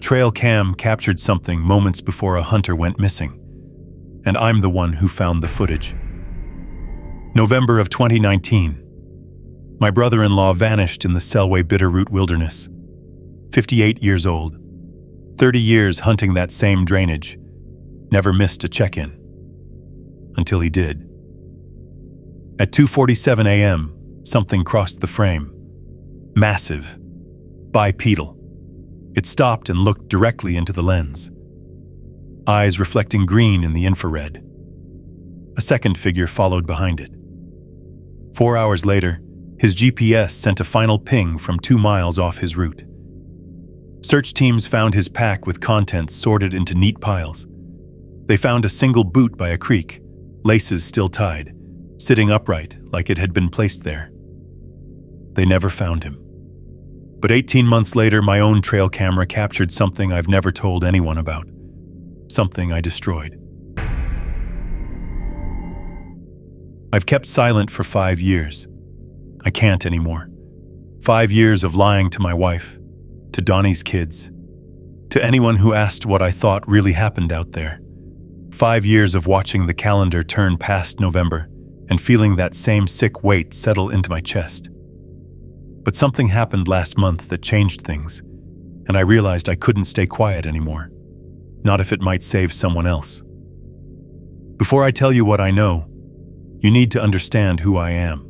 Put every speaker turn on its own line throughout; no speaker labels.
trail cam captured something moments before a hunter went missing, and I'm the one who found the footage. November of 2019. My brother-in-law vanished in the Selway Bitterroot Wilderness. 58 years old. 30 years hunting that same drainage. Never missed a check-in. Until he did. At 2:47 a.m., something crossed the frame. Massive. Bipedal. It stopped and looked directly into the lens. Eyes reflecting green in the infrared. A second figure followed behind it. 4 hours later, his GPS sent a final ping from 2 miles off his route. Search teams found his pack with contents sorted into neat piles. They found a single boot by a creek, laces still tied, sitting upright like it had been placed there. They never found him. But 18 months later, my own trail camera captured something I've never told anyone about. Something I destroyed. I've kept silent for 5 years. I can't anymore. 5 years of lying to my wife, to Donnie's kids, to anyone who asked what I thought really happened out there. 5 years of watching the calendar turn past November and feeling that same sick weight settle into my chest. But something happened last month that changed things, and I realized I couldn't stay quiet anymore. Not if it might save someone else. Before I tell you what I know, you need to understand who I am.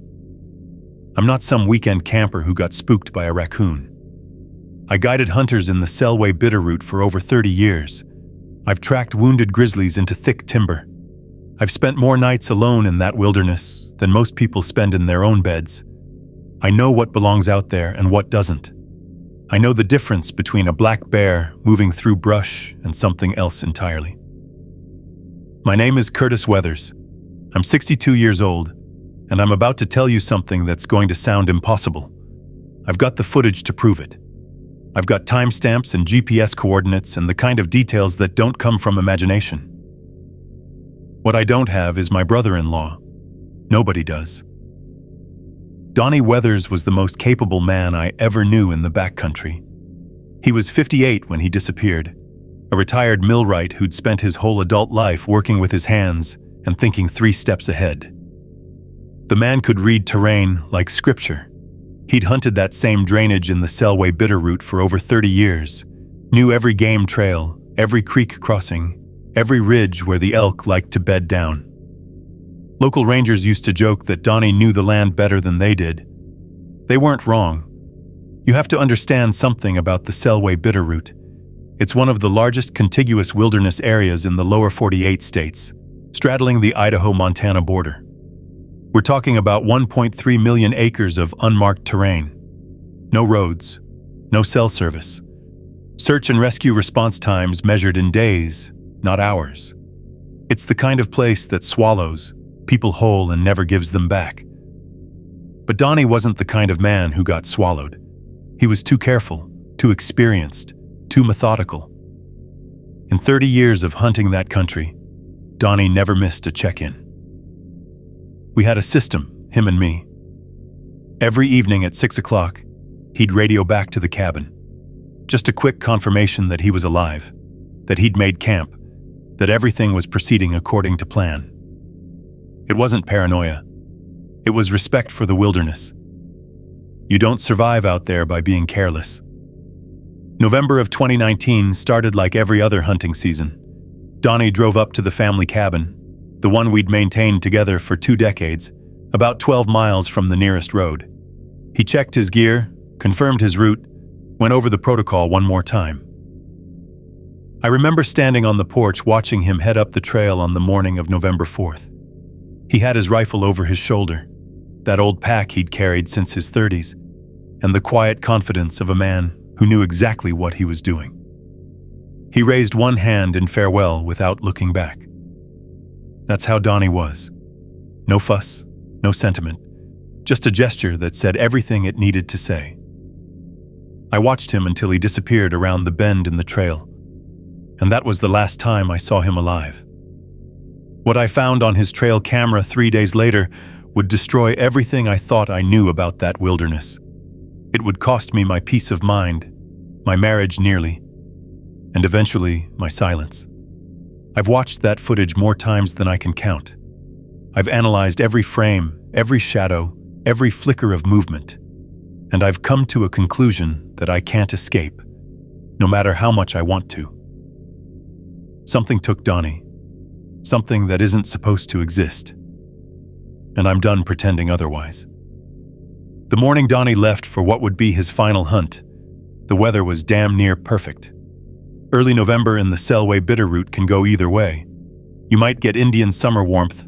I'm not some weekend camper who got spooked by a raccoon. I guided hunters in the Selway Bitterroot for over 30 years. I've tracked wounded grizzlies into thick timber. I've spent more nights alone in that wilderness than most people spend in their own beds. I know what belongs out there and what doesn't. I know the difference between a black bear moving through brush and something else entirely. My name is Curtis Weathers. I'm 62 years old, and I'm about to tell you something that's going to sound impossible. I've got the footage to prove it. I've got timestamps and GPS coordinates and the kind of details that don't come from imagination. What I don't have is my brother-in-law. Nobody does. Donnie Weathers was the most capable man I ever knew in the backcountry. He was 58 when he disappeared, a retired millwright who'd spent his whole adult life working with his hands and thinking 3 steps ahead. The man could read terrain like scripture. He'd hunted that same drainage in the Selway Bitterroot for over 30 years, knew every game trail, every creek crossing, every ridge where the elk liked to bed down. Local rangers used to joke that Donnie knew the land better than they did. They weren't wrong. You have to understand something about the Selway Bitterroot. It's one of the largest contiguous wilderness areas in the lower 48 states, straddling the Idaho-Montana border. We're talking about 1.3 million acres of unmarked terrain. No roads, no cell service. Search and rescue response times measured in days, not hours. It's the kind of place that swallows people whole and never gives them back. But Donnie wasn't the kind of man who got swallowed. He was too careful, too experienced, too methodical. In 30 years of hunting that country, Donnie never missed a check-in. We had a system, him and me. Every evening at 6 o'clock, he'd radio back to the cabin. Just a quick confirmation that he was alive, that he'd made camp, that everything was proceeding according to plan. It wasn't paranoia. It was respect for the wilderness. You don't survive out there by being careless. November of 2019 started like every other hunting season. Donnie drove up to the family cabin, the one we'd maintained together for 2 decades, about 12 miles from the nearest road. He checked his gear, confirmed his route, went over the protocol one more time. I remember standing on the porch watching him head up the trail on the morning of November 4th. He had his rifle over his shoulder, that old pack he'd carried since his 30s, and the quiet confidence of a man who knew exactly what he was doing. He raised one hand in farewell without looking back. That's how Donnie was. No fuss, no sentiment, just a gesture that said everything it needed to say. I watched him until he disappeared around the bend in the trail, and that was the last time I saw him alive. What I found on his trail camera 3 days later would destroy everything I thought I knew about that wilderness. It would cost me my peace of mind, my marriage nearly, and eventually my silence. I've watched that footage more times than I can count. I've analyzed every frame, every shadow, every flicker of movement, and I've come to a conclusion that I can't escape, no matter how much I want to. Something took Donnie, something that isn't supposed to exist, and I'm done pretending otherwise. The morning Donnie left for what would be his final hunt, the weather was damn near perfect. Early November in the Selway Bitterroot can go either way. You might get Indian summer warmth,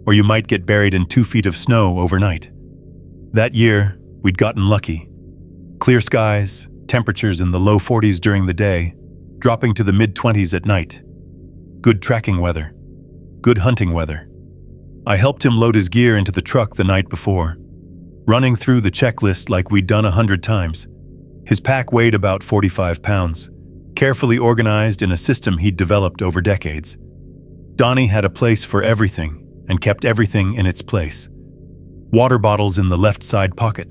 or you might get buried in 2 feet of snow overnight. That year, we'd gotten lucky. Clear skies, temperatures in the low 40s during the day, dropping to the mid-20s at night. Good tracking weather. Good hunting weather. I helped him load his gear into the truck the night before, running through the checklist like we'd done 100 times. His pack weighed about 45 pounds, carefully organized in a system he'd developed over decades. Donnie had a place for everything and kept everything in its place. Water bottles in the left side pocket,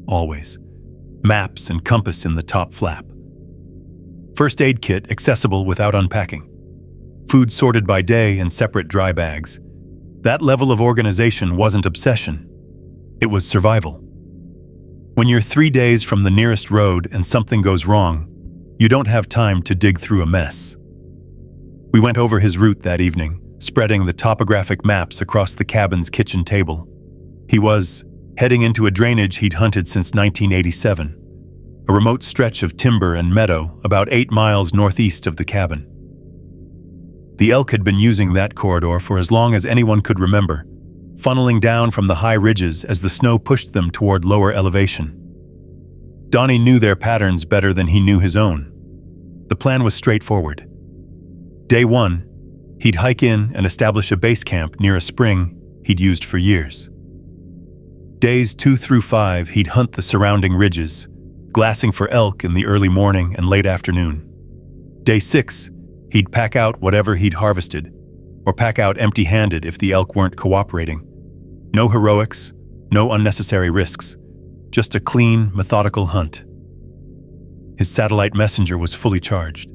always. Maps and compass in the top flap. First aid kit accessible without unpacking. Food sorted by day in separate dry bags. That level of organization wasn't obsession. It was survival. When you're 3 days from the nearest road and something goes wrong, you don't have time to dig through a mess. We went over his route that evening, spreading the topographic maps across the cabin's kitchen table. He was heading into a drainage he'd hunted since 1987, a remote stretch of timber and meadow about 8 miles northeast of the cabin. The elk had been using that corridor for as long as anyone could remember, funneling down from the high ridges as the snow pushed them toward lower elevation. Donnie knew their patterns better than he knew his own. The plan was straightforward. Day 1, he'd hike in and establish a base camp near a spring he'd used for years. Days 2 through 5, he'd hunt the surrounding ridges, glassing for elk in the early morning and late afternoon. Day 6, he'd pack out whatever he'd harvested, or pack out empty-handed if the elk weren't cooperating. No heroics, no unnecessary risks, just a clean, methodical hunt. His satellite messenger was fully charged.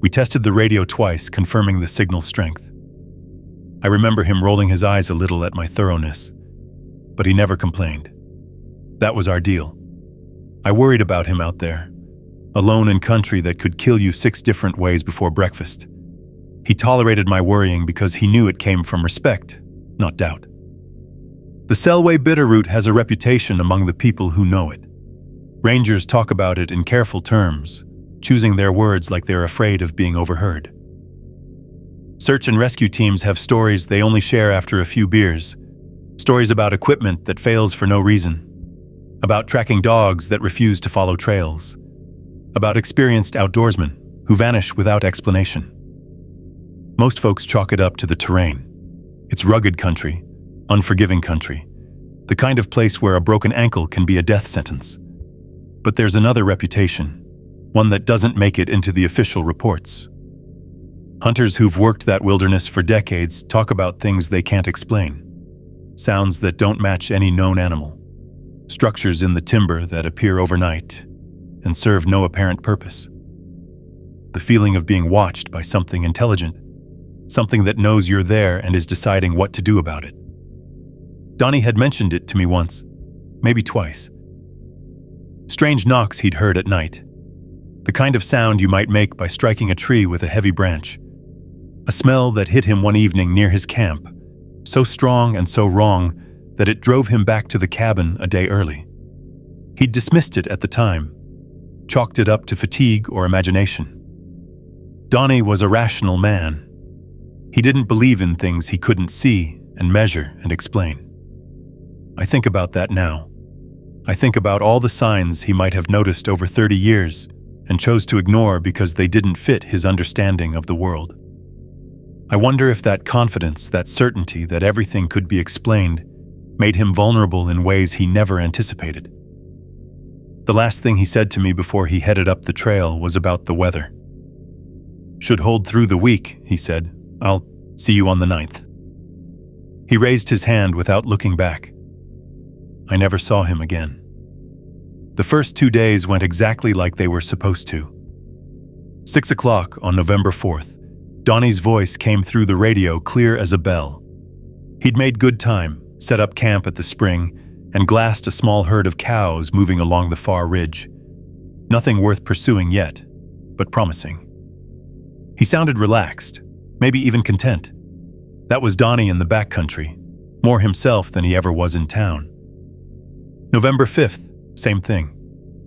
We tested the radio twice, confirming the signal strength. I remember him rolling his eyes a little at my thoroughness, but he never complained. That was our deal. I worried about him out there, alone in country that could kill you 6 different ways before breakfast. He tolerated my worrying because he knew it came from respect, not doubt. The Selway Bitterroot has a reputation among the people who know it. Rangers talk about it in careful terms, choosing their words like they're afraid of being overheard. Search and rescue teams have stories they only share after a few beers, stories about equipment that fails for no reason, about tracking dogs that refuse to follow trails, about experienced outdoorsmen who vanish without explanation. Most folks chalk it up to the terrain. It's rugged country, unforgiving country, the kind of place where a broken ankle can be a death sentence. But there's another reputation, one that doesn't make it into the official reports. Hunters who've worked that wilderness for decades talk about things they can't explain, sounds that don't match any known animal, structures in the timber that appear overnight and serve no apparent purpose. The feeling of being watched by something intelligent, something that knows you're there and is deciding what to do about it. Donnie had mentioned it to me once, maybe twice. Strange knocks he'd heard at night, the kind of sound you might make by striking a tree with a heavy branch. A smell that hit him one evening near his camp, so strong and so wrong that it drove him back to the cabin a day early. He'd dismissed it at the time, chalked it up to fatigue or imagination. Donnie was a rational man. He didn't believe in things he couldn't see and measure and explain. I think about that now. I think about all the signs he might have noticed over 30 years and chose to ignore because they didn't fit his understanding of the world. I wonder if that confidence, that certainty that everything could be explained, made him vulnerable in ways he never anticipated. The last thing he said to me before he headed up the trail was about the weather. "Should hold through the week," he said. "I'll see you on the 9th." He raised his hand without looking back. I never saw him again. The first 2 days went exactly like they were supposed to. 6 o'clock on November 4th, Donnie's voice came through the radio clear as a bell. He'd made good time, set up camp at the spring, and glassed a small herd of cows moving along the far ridge. Nothing worth pursuing yet, but promising. He sounded relaxed, maybe even content. That was Donnie in the backcountry, more himself than he ever was in town. November 5th, same thing.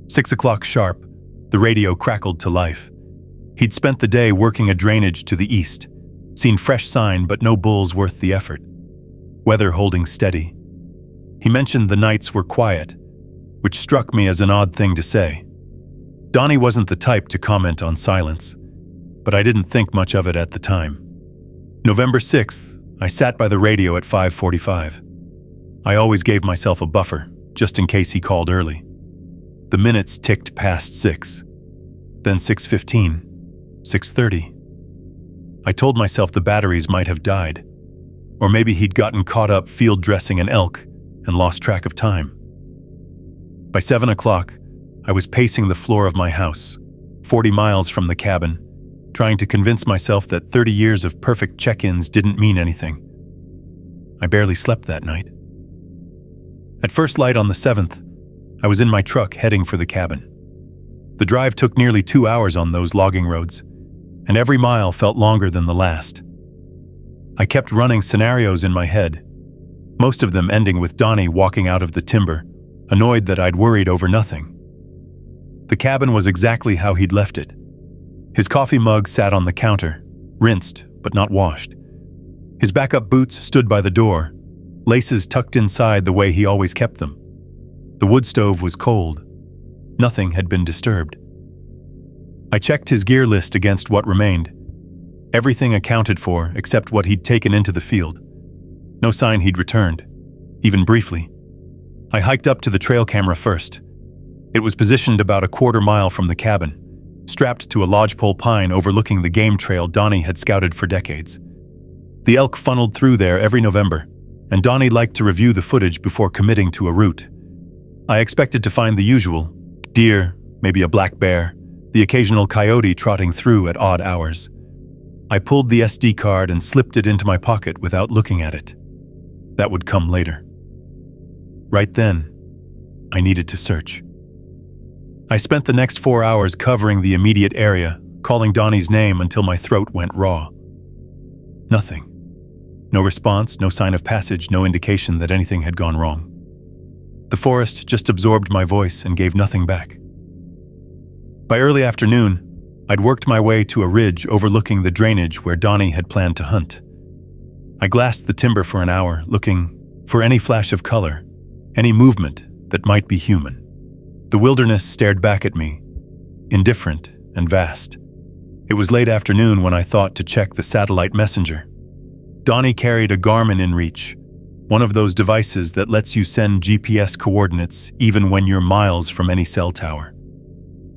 6 o'clock sharp, the radio crackled to life. He'd spent the day working a drainage to the east, seen fresh sign but no bulls worth the effort. Weather holding steady. He mentioned the nights were quiet, which struck me as an odd thing to say. Donnie wasn't the type to comment on silence, but I didn't think much of it at the time. November 6th, I sat by the radio at 5:45. I always gave myself a buffer, just in case he called early. The minutes ticked past 6. Then 6:15, 6:30. I told myself the batteries might have died, or maybe he'd gotten caught up field dressing an elk and lost track of time. By 7 o'clock, I was pacing the floor of my house, 40 miles from the cabin, trying to convince myself that 30 years of perfect check-ins didn't mean anything. I barely slept that night. At first light on the 7th, I was in my truck heading for the cabin. The drive took nearly 2 hours on those logging roads, and every mile felt longer than the last. I kept running scenarios in my head, most of them ending with Donnie walking out of the timber, annoyed that I'd worried over nothing. The cabin was exactly how he'd left it. His coffee mug sat on the counter, rinsed but not washed. His backup boots stood by the door, laces tucked inside the way he always kept them. The wood stove was cold. Nothing had been disturbed. I checked his gear list against what remained. Everything accounted for except what he'd taken into the field. No sign he'd returned, even briefly. I hiked up to the trail camera first. It was positioned about a quarter mile from the cabin, strapped to a lodgepole pine overlooking the game trail Donnie had scouted for decades. The elk funneled through there every November, and Donnie liked to review the footage before committing to a route. I expected to find the usual: deer, maybe a black bear, the occasional coyote trotting through at odd hours. I pulled the SD card and slipped it into my pocket without looking at it. That would come later. Right then, I needed to search. I spent the next 4 hours covering the immediate area, calling Donnie's name until my throat went raw. Nothing. No response, no sign of passage, no indication that anything had gone wrong. The forest just absorbed my voice and gave nothing back. By early afternoon, I'd worked my way to a ridge overlooking the drainage where Donnie had planned to hunt. I glassed the timber for an hour, looking for any flash of color, any movement that might be human. The wilderness stared back at me, indifferent and vast. It was late afternoon when I thought to check the satellite messenger. Donnie carried a Garmin in reach, one of those devices that lets you send GPS coordinates even when you're miles from any cell tower.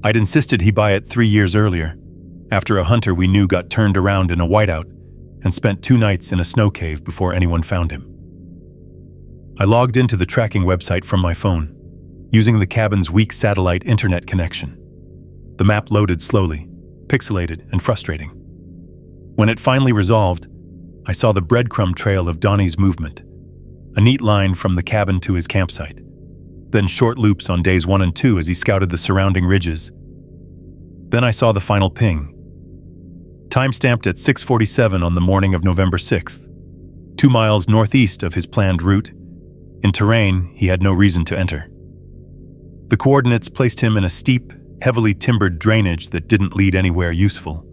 I'd insisted he buy it 3 years earlier, after a hunter we knew got turned around in a whiteout and spent 2 nights in a snow cave before anyone found him. I logged into the tracking website from my phone, using the cabin's weak satellite internet connection. The map loaded slowly, pixelated and frustrating. When it finally resolved, I saw the breadcrumb trail of Donnie's movement, a neat line from the cabin to his campsite, then short loops on days 1 and 2 as he scouted the surrounding ridges. Then I saw the final ping, time-stamped at 6:47 on the morning of November 6th, 2 miles northeast of his planned route, in terrain he had no reason to enter. The coordinates placed him in a steep, heavily timbered drainage that didn't lead anywhere useful.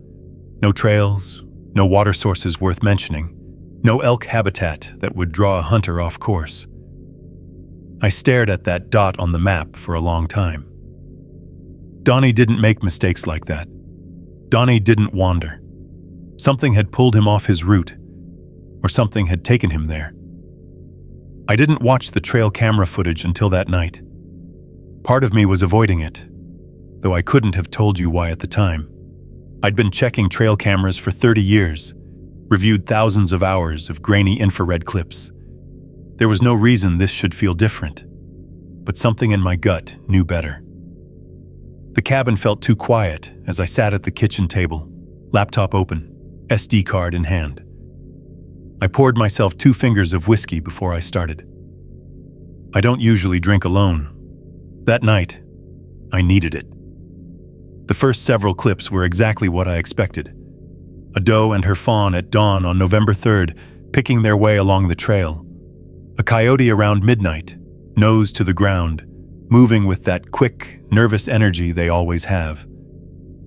No trails, no water sources worth mentioning, no elk habitat that would draw a hunter off course. I stared at that dot on the map for a long time. Donnie didn't make mistakes like that. Donnie didn't wander. Something had pulled him off his route, or something had taken him there. I didn't watch the trail camera footage until that night. Part of me was avoiding it, though I couldn't have told you why at the time. I'd been checking trail cameras for 30 years, reviewed thousands of hours of grainy infrared clips. There was no reason this should feel different, but something in my gut knew better. The cabin felt too quiet as I sat at the kitchen table, laptop open, SD card in hand. I poured myself 2 fingers of whiskey before I started. I don't usually drink alone. That night, I needed it. The first several clips were exactly what I expected. A doe and her fawn at dawn on November 3rd, picking their way along the trail. A coyote around midnight, nose to the ground, moving with that quick, nervous energy they always have.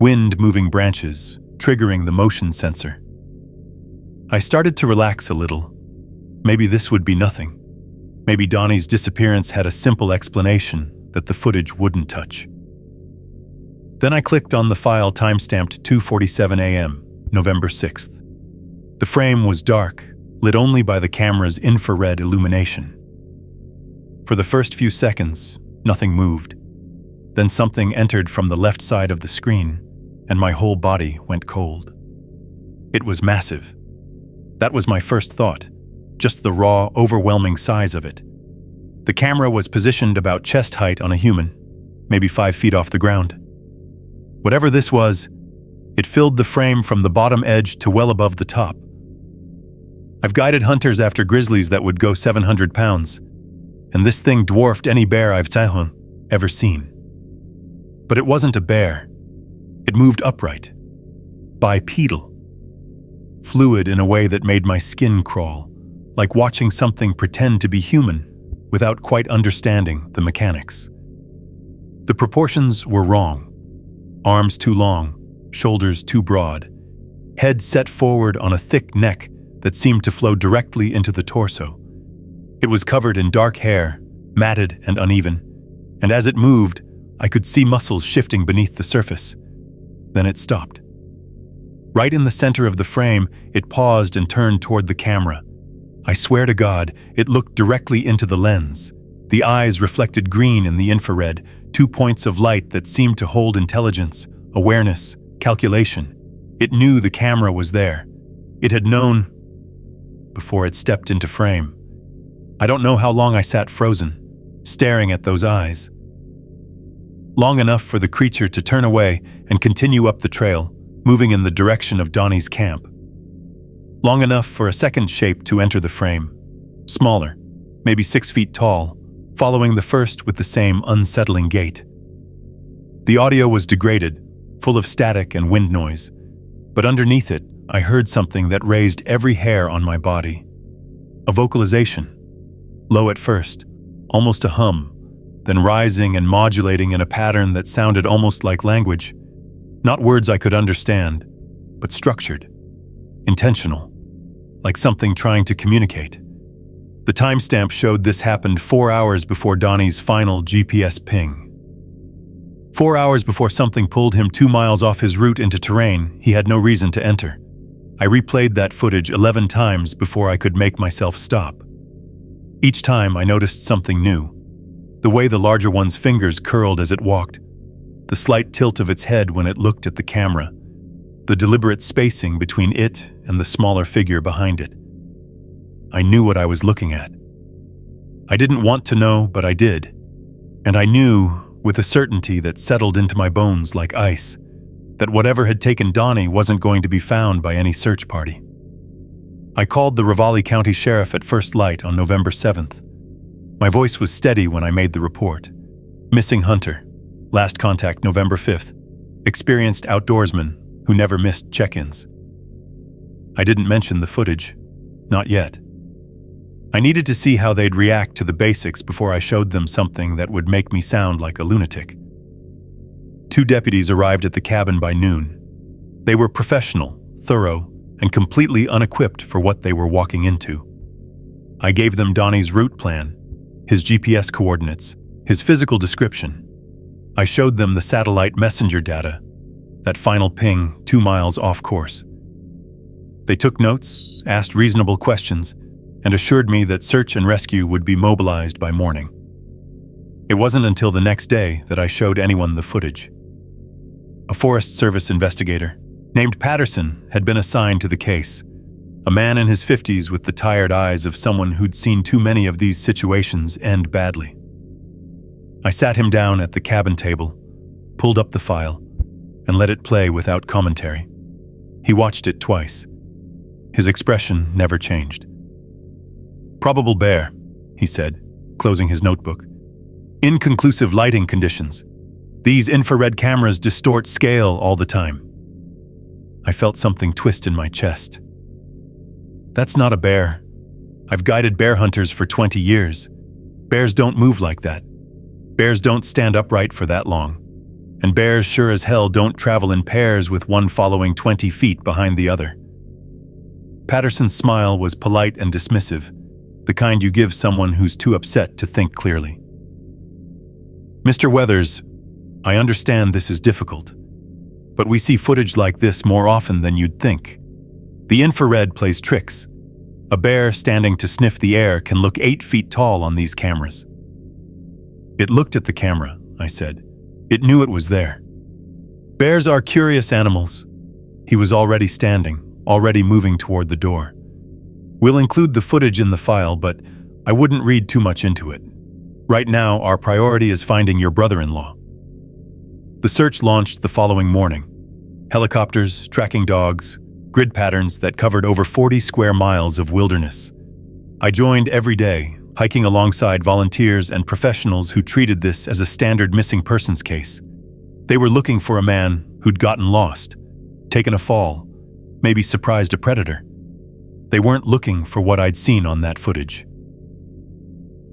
Wind moving branches, triggering the motion sensor. I started to relax a little. Maybe this would be nothing. Maybe Donnie's disappearance had a simple explanation that the footage wouldn't touch. Then I clicked on the file timestamped 2:47 a.m., November 6th. The frame was dark, lit only by the camera's infrared illumination. For the first few seconds, nothing moved. Then something entered from the left side of the screen, and my whole body went cold. It was massive. That was my first thought, just the raw, overwhelming size of it. The camera was positioned about chest height on a human, maybe 5 feet off the ground. Whatever this was, it filled the frame from the bottom edge to well above the top. I've guided hunters after grizzlies that would go 700 pounds, and this thing dwarfed any bear I've ever seen. But it wasn't a bear. It moved upright, bipedal, fluid in a way that made my skin crawl, like watching something pretend to be human without quite understanding the mechanics. The proportions were wrong. Arms too long, shoulders too broad, head set forward on a thick neck that seemed to flow directly into the torso. It was covered in dark hair, matted and uneven, and as it moved, I could see muscles shifting beneath the surface. Then it stopped. Right in the center of the frame, it paused and turned toward the camera. I swear to God, it looked directly into the lens. The eyes reflected green in the infrared, 2 points of light that seemed to hold intelligence, awareness, calculation. It knew the camera was there. It had known before it stepped into frame. I don't know how long I sat frozen, staring at those eyes. Long enough for the creature to turn away and continue up the trail, moving in the direction of Donnie's camp. Long enough for a second shape to enter the frame, smaller, maybe 6 feet tall, following the first with the same unsettling gait. The audio was degraded, full of static and wind noise, but underneath it, I heard something that raised every hair on my body. A vocalization, low at first, almost a hum, then rising and modulating in a pattern that sounded almost like language. Not words I could understand, but structured, intentional, like something trying to communicate. The timestamp showed this happened 4 hours before Donnie's final GPS ping. 4 hours before something pulled him 2 miles off his route into terrain he had no reason to enter. I replayed that footage 11 times before I could make myself stop. Each time I noticed something new. The way the larger one's fingers curled as it walked, the slight tilt of its head when it looked at the camera, the deliberate spacing between it and the smaller figure behind it. I knew what I was looking at. I didn't want to know, but I did. And I knew, with a certainty that settled into my bones like ice, that whatever had taken Donnie wasn't going to be found by any search party. I called the Ravalli County Sheriff at first light on November 7th. My voice was steady when I made the report. Missing hunter. Last contact November 5th. Experienced outdoorsman who never missed check-ins. I didn't mention the footage. Not yet. I needed to see how they'd react to the basics before I showed them something that would make me sound like a lunatic. 2 deputies arrived at the cabin by noon. They were professional, thorough, and completely unequipped for what they were walking into. I gave them Donnie's route plan, his GPS coordinates, his physical description. I showed them the satellite messenger data, that final ping 2 miles off course. They took notes, asked reasonable questions, and assured me that search and rescue would be mobilized by morning. It wasn't until the next day that I showed anyone the footage. A Forest Service investigator named Patterson had been assigned to the case, a man in his 50s with the tired eyes of someone who'd seen too many of these situations end badly. I sat him down at the cabin table, pulled up the file and let it play without commentary. He watched it twice. His expression never changed. "Probable bear," he said, closing his notebook. "Inconclusive lighting conditions. These infrared cameras distort scale all the time." I felt something twist in my chest. "That's not a bear. I've guided bear hunters for 20 years. Bears don't move like that. Bears don't stand upright for that long. And bears sure as hell don't travel in pairs with one following 20 feet behind the other." Patterson's smile was polite and dismissive, the kind you give someone who's too upset to think clearly. "Mr. Weathers, I understand this is difficult, but we see footage like this more often than you'd think. The infrared plays tricks. A bear standing to sniff the air can look 8 feet tall on these cameras." "It looked at the camera," I said. "It knew it was there. Bears are curious animals." He was already standing, already moving toward the door. "We'll include the footage in the file, but I wouldn't read too much into it. Right now, our priority is finding your brother-in-law." The search launched the following morning. Helicopters, tracking dogs, grid patterns that covered over 40 square miles of wilderness. I joined every day, hiking alongside volunteers and professionals who treated this as a standard missing persons case. They were looking for a man who'd gotten lost, taken a fall, maybe surprised a predator. They weren't looking for what I'd seen on that footage.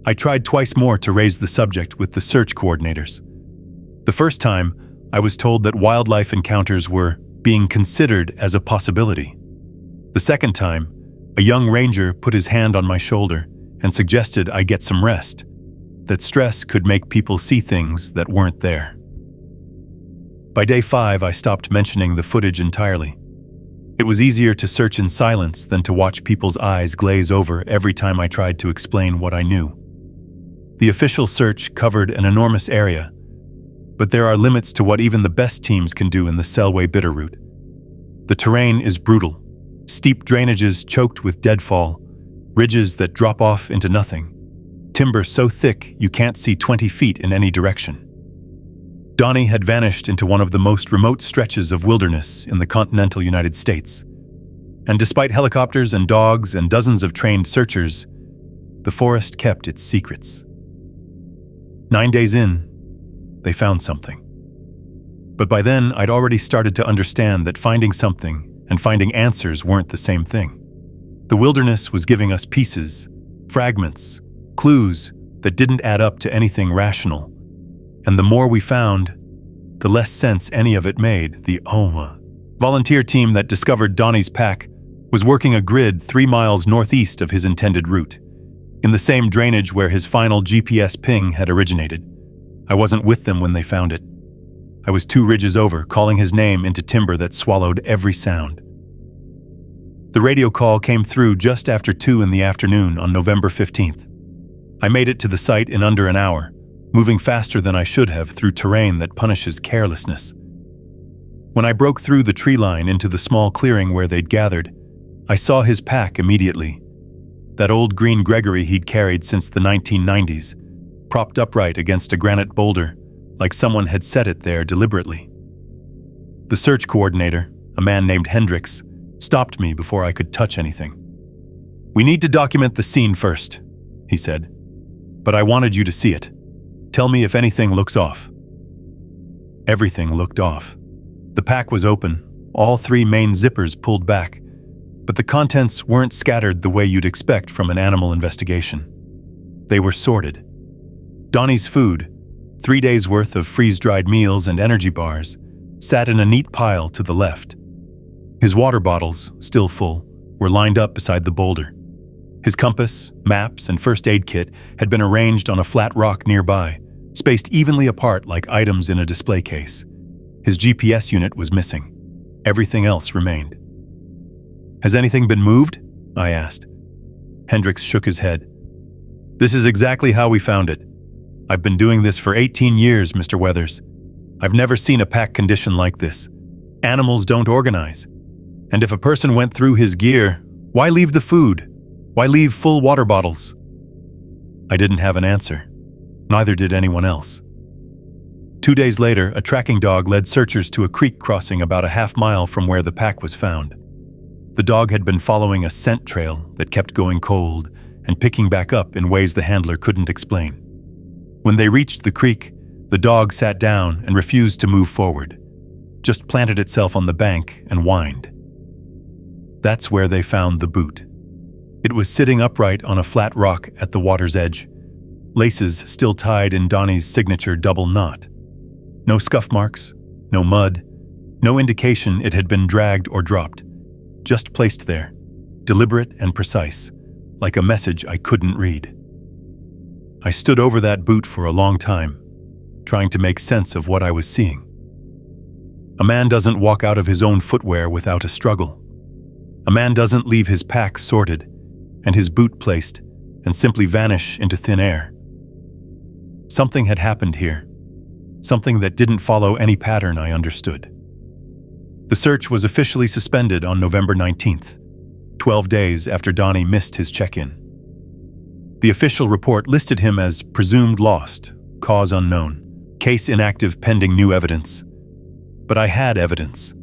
I tried twice more to raise the subject with the search coordinators. The first time, I was told that wildlife encounters were being considered as a possibility. The second time, a young ranger put his hand on my shoulder and suggested I get some rest, that stress could make people see things that weren't there. By day 5, I stopped mentioning the footage entirely. It was easier to search in silence than to watch people's eyes glaze over every time I tried to explain what I knew. The official search covered an enormous area, but there are limits to what even the best teams can do in the Selway Bitterroot. The terrain is brutal, steep drainages choked with deadfall, ridges that drop off into nothing, timber so thick you can't see 20 feet in any direction. Donnie had vanished into one of the most remote stretches of wilderness in the continental United States. And despite helicopters and dogs and dozens of trained searchers, the forest kept its secrets. 9 days in, they found something. But by then, I'd already started to understand that finding something and finding answers weren't the same thing. The wilderness was giving us pieces, fragments, clues that didn't add up to anything rational. And the more we found, the less sense any of it made. The volunteer team that discovered Donnie's pack was working a grid 3 miles northeast of his intended route, in the same drainage where his final GPS ping had originated. I wasn't with them when they found it. I was 2 ridges over, calling his name into timber that swallowed every sound. The radio call came through just after 2 in the afternoon on November 15th. I made it to the site in under an hour, moving faster than I should have through terrain that punishes carelessness. When I broke through the tree line into the small clearing where they'd gathered, I saw his pack immediately. That old green Gregory he'd carried since the 1990s, propped upright against a granite boulder, like someone had set it there deliberately. The search coordinator, a man named Hendricks, stopped me before I could touch anything. "We need to document the scene first," he said. "But I wanted you to see it. Tell me if anything looks off." Everything looked off. The pack was open, all 3 main zippers pulled back, but the contents weren't scattered the way you'd expect from an animal investigation. They were sorted. Donnie's food, 3 days' worth of freeze-dried meals and energy bars, sat in a neat pile to the left. His water bottles, still full, were lined up beside the boulder. His compass, maps, and first aid kit had been arranged on a flat rock nearby, spaced evenly apart like items in a display case. His GPS unit was missing. Everything else remained. "Has anything been moved?" I asked. Hendricks shook his head. "This is exactly how we found it. I've been doing this for 18 years, Mr. Weathers. I've never seen a pack condition like this. Animals don't organize. And if a person went through his gear, why leave the food? Why leave full water bottles?" I didn't have an answer. Neither did anyone else. 2 days later, a tracking dog led searchers to a creek crossing about a half-mile from where the pack was found. The dog had been following a scent trail that kept going cold and picking back up in ways the handler couldn't explain. When they reached the creek, the dog sat down and refused to move forward, just planted itself on the bank and whined. That's where they found the boot. It was sitting upright on a flat rock at the water's edge, laces still tied in Donnie's signature double knot. No scuff marks, no mud, no indication it had been dragged or dropped, just placed there, deliberate and precise, like a message I couldn't read. I stood over that boot for a long time, trying to make sense of what I was seeing. A man doesn't walk out of his own footwear without a struggle. A man doesn't leave his pack sorted and his boot placed and simply vanish into thin air. Something had happened here, something that didn't follow any pattern I understood. The search was officially suspended on November 19th, 12 days after Donnie missed his check-in. The official report listed him as presumed lost, cause unknown, case inactive pending new evidence. But I had evidence.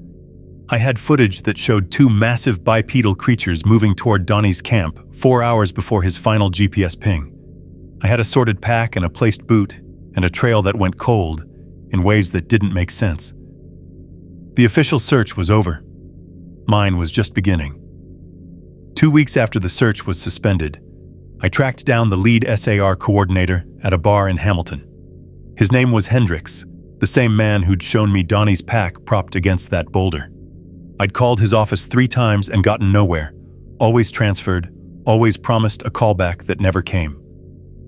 I had footage that showed two massive bipedal creatures moving toward Donnie's camp 4 hours before his final GPS ping. I had a sorted pack and a placed boot and a trail that went cold in ways that didn't make sense. The official search was over. Mine was just beginning. 2 weeks after the search was suspended, I tracked down the lead SAR coordinator at a bar in Hamilton. His name was Hendricks, the same man who'd shown me Donnie's pack propped against that boulder. I'd called his office 3 times and gotten nowhere, always transferred, always promised a callback that never came.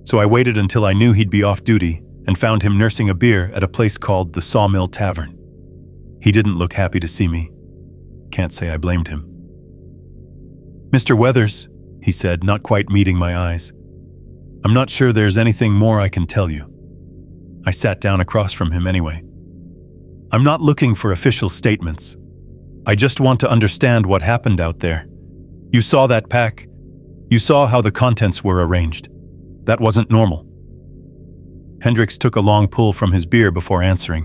So I waited until I knew he'd be off duty and found him nursing a beer at a place called the Sawmill Tavern. He didn't look happy to see me. Can't say I blamed him. "Mr. Weathers," he said, not quite meeting my eyes. "I'm not sure there's anything more I can tell you." I sat down across from him anyway. "I'm not looking for official statements. I just want to understand what happened out there. You saw that pack. You saw how the contents were arranged. That wasn't normal." Hendricks took a long pull from his beer before answering.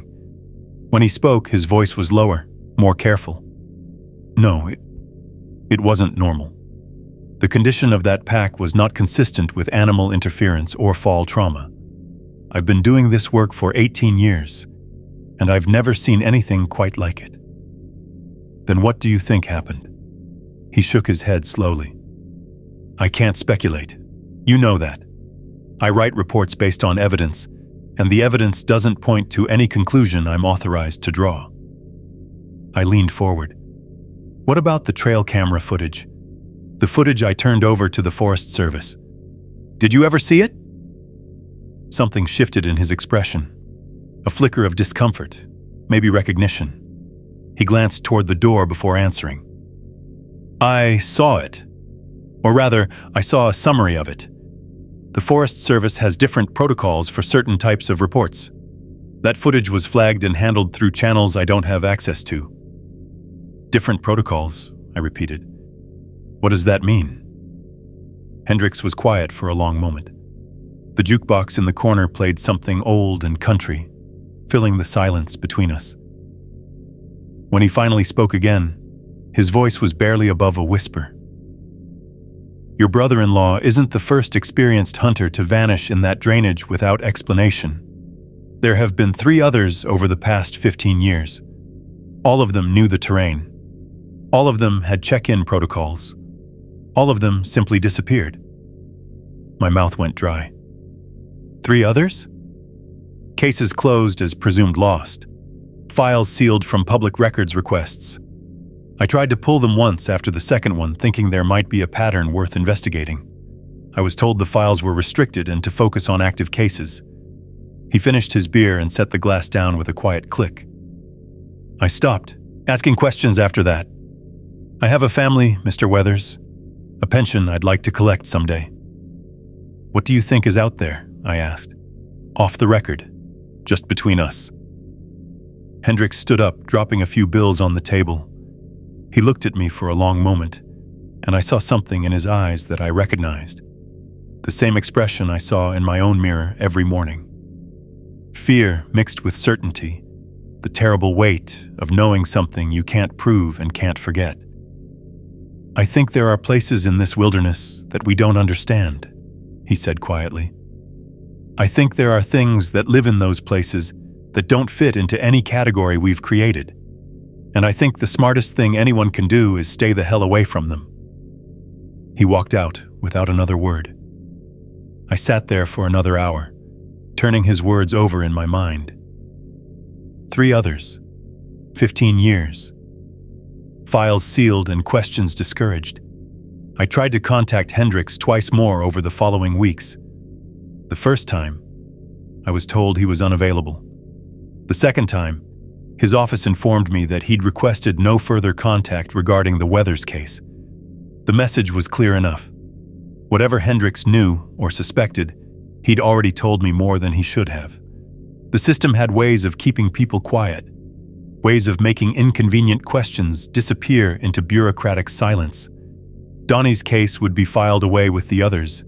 When he spoke, his voice was lower, more careful. "No, it wasn't normal. The condition of that pack was not consistent with animal interference or fall trauma. I've been doing this work for 18 years, and I've never seen anything quite like it." "Then what do you think happened?" He shook his head slowly. "I can't speculate. You know that. I write reports based on evidence, and the evidence doesn't point to any conclusion I'm authorized to draw." I leaned forward. "What about the trail camera footage? The footage I turned over to the Forest Service. Did you ever see it?" Something shifted in his expression. A flicker of discomfort, maybe recognition. He glanced toward the door before answering. "I saw it. Or rather, I saw a summary of it. The Forest Service has different protocols for certain types of reports. That footage was flagged and handled through channels I don't have access to." "Different protocols," I repeated. "What does that mean?" Hendricks was quiet for a long moment. The jukebox in the corner played something old and country, filling the silence between us. When he finally spoke again, his voice was barely above a whisper. "Your brother-in-law isn't the first experienced hunter to vanish in that drainage without explanation. There have been 3 others over the past 15 years. All of them knew the terrain. All of them had check-in protocols. All of them simply disappeared." My mouth went dry. 3 others? Cases closed as presumed lost. Files sealed from public records requests. I tried to pull them once after the second one, thinking there might be a pattern worth investigating. I was told the files were restricted and to focus on active cases. He finished his beer and set the glass down with a quiet click. I stopped, asking questions after that. "I have a family, Mr. Weathers. A pension I'd like to collect someday." "What do you think is out there?" I asked. "Off the record, just between us." Hendricks stood up, dropping a few bills on the table. He looked at me for a long moment, and I saw something in his eyes that I recognized. The same expression I saw in my own mirror every morning. Fear mixed with certainty, the terrible weight of knowing something you can't prove and can't forget. "I think there are places in this wilderness that we don't understand," he said quietly. "I think there are things that live in those places that don't fit into any category we've created. And I think the smartest thing anyone can do is stay the hell away from them." He walked out without another word. I sat there for another hour, turning his words over in my mind. 3 others, 15 years. Files sealed and questions discouraged. I tried to contact Hendricks twice more over the following weeks. The first time, I was told he was unavailable. The second time, his office informed me that he'd requested no further contact regarding the Weathers case. The message was clear enough. Whatever Hendricks knew or suspected, he'd already told me more than he should have. The system had ways of keeping people quiet, ways of making inconvenient questions disappear into bureaucratic silence. Donnie's case would be filed away with the others,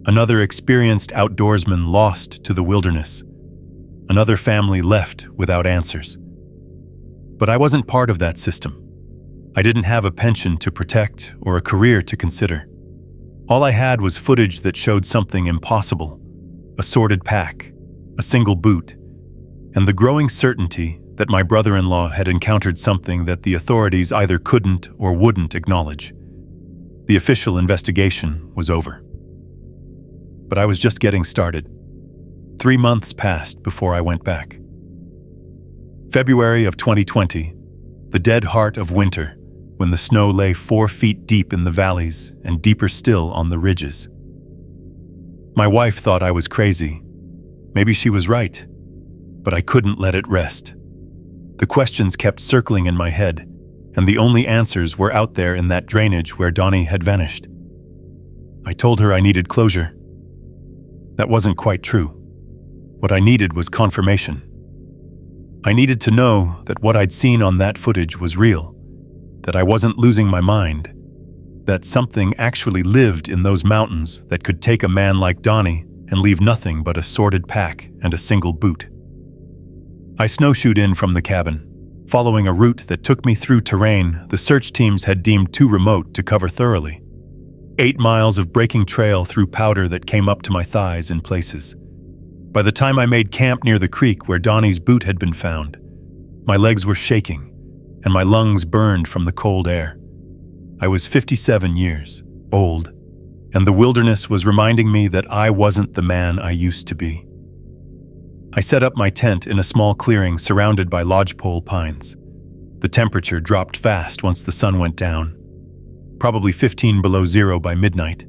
another experienced outdoorsman lost to the wilderness, another family left without answers. But I wasn't part of that system. I didn't have a pension to protect or a career to consider. All I had was footage that showed something impossible, a sordid pack, a single boot, and the growing certainty that my brother-in-law had encountered something that the authorities either couldn't or wouldn't acknowledge. The official investigation was over. But I was just getting started. 3 months passed before I went back. February of 2020, the dead heart of winter, when the snow lay 4 feet deep in the valleys and deeper still on the ridges. My wife thought I was crazy. Maybe she was right, but I couldn't let it rest. The questions kept circling in my head, and the only answers were out there in that drainage where Donnie had vanished. I told her I needed closure. That wasn't quite true. What I needed was confirmation. I needed to know that what I'd seen on that footage was real, that I wasn't losing my mind, that something actually lived in those mountains that could take a man like Donnie and leave nothing but a sordid pack and a single boot. I snowshoed in from the cabin, following a route that took me through terrain the search teams had deemed too remote to cover thoroughly. 8 miles of breaking trail through powder that came up to my thighs in places. By the time I made camp near the creek where Donnie's boot had been found, my legs were shaking and my lungs burned from the cold air. I was 57 years old, and the wilderness was reminding me that I wasn't the man I used to be. I set up my tent in a small clearing surrounded by lodgepole pines. The temperature dropped fast once the sun went down, probably 15 below zero by midnight,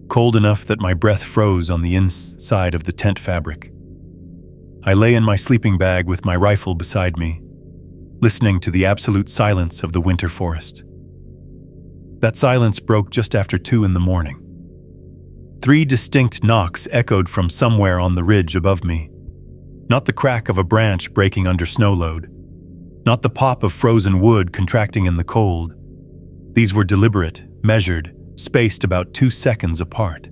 cold enough that my breath froze on the inside of the tent fabric. I lay in my sleeping bag with my rifle beside me, listening to the absolute silence of the winter forest. That silence broke just after 2 in the morning. 3 distinct knocks echoed from somewhere on the ridge above me. Not the crack of a branch breaking under snow load, not the pop of frozen wood contracting in the cold. These were deliberate, measured, spaced about 2 seconds apart.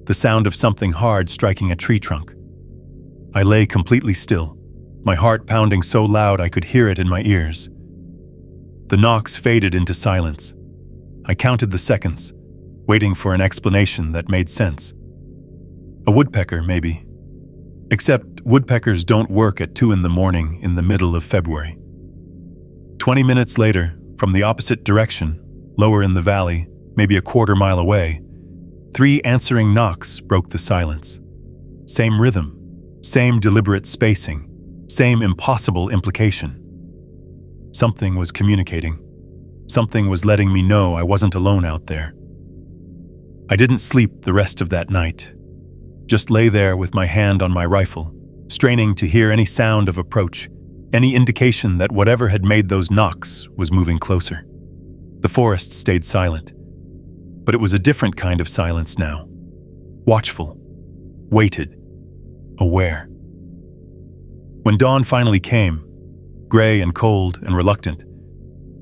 The sound of something hard striking a tree trunk. I lay completely still, my heart pounding so loud I could hear it in my ears. The knocks faded into silence. I counted the seconds, waiting for an explanation that made sense. A woodpecker, maybe. Except woodpeckers don't work at 2 in the morning in the middle of February. 20 minutes later, from the opposite direction, lower in the valley, maybe a quarter mile away, 3 answering knocks broke the silence. Same rhythm, same deliberate spacing, same impossible implication. Something was communicating. Something was letting me know I wasn't alone out there. I didn't sleep the rest of that night. Just lay there with my hand on my rifle, straining to hear any sound of approach, any indication that whatever had made those knocks was moving closer. The forest stayed silent, but it was a different kind of silence now. Watchful, weighted, aware. When dawn finally came, gray and cold and reluctant,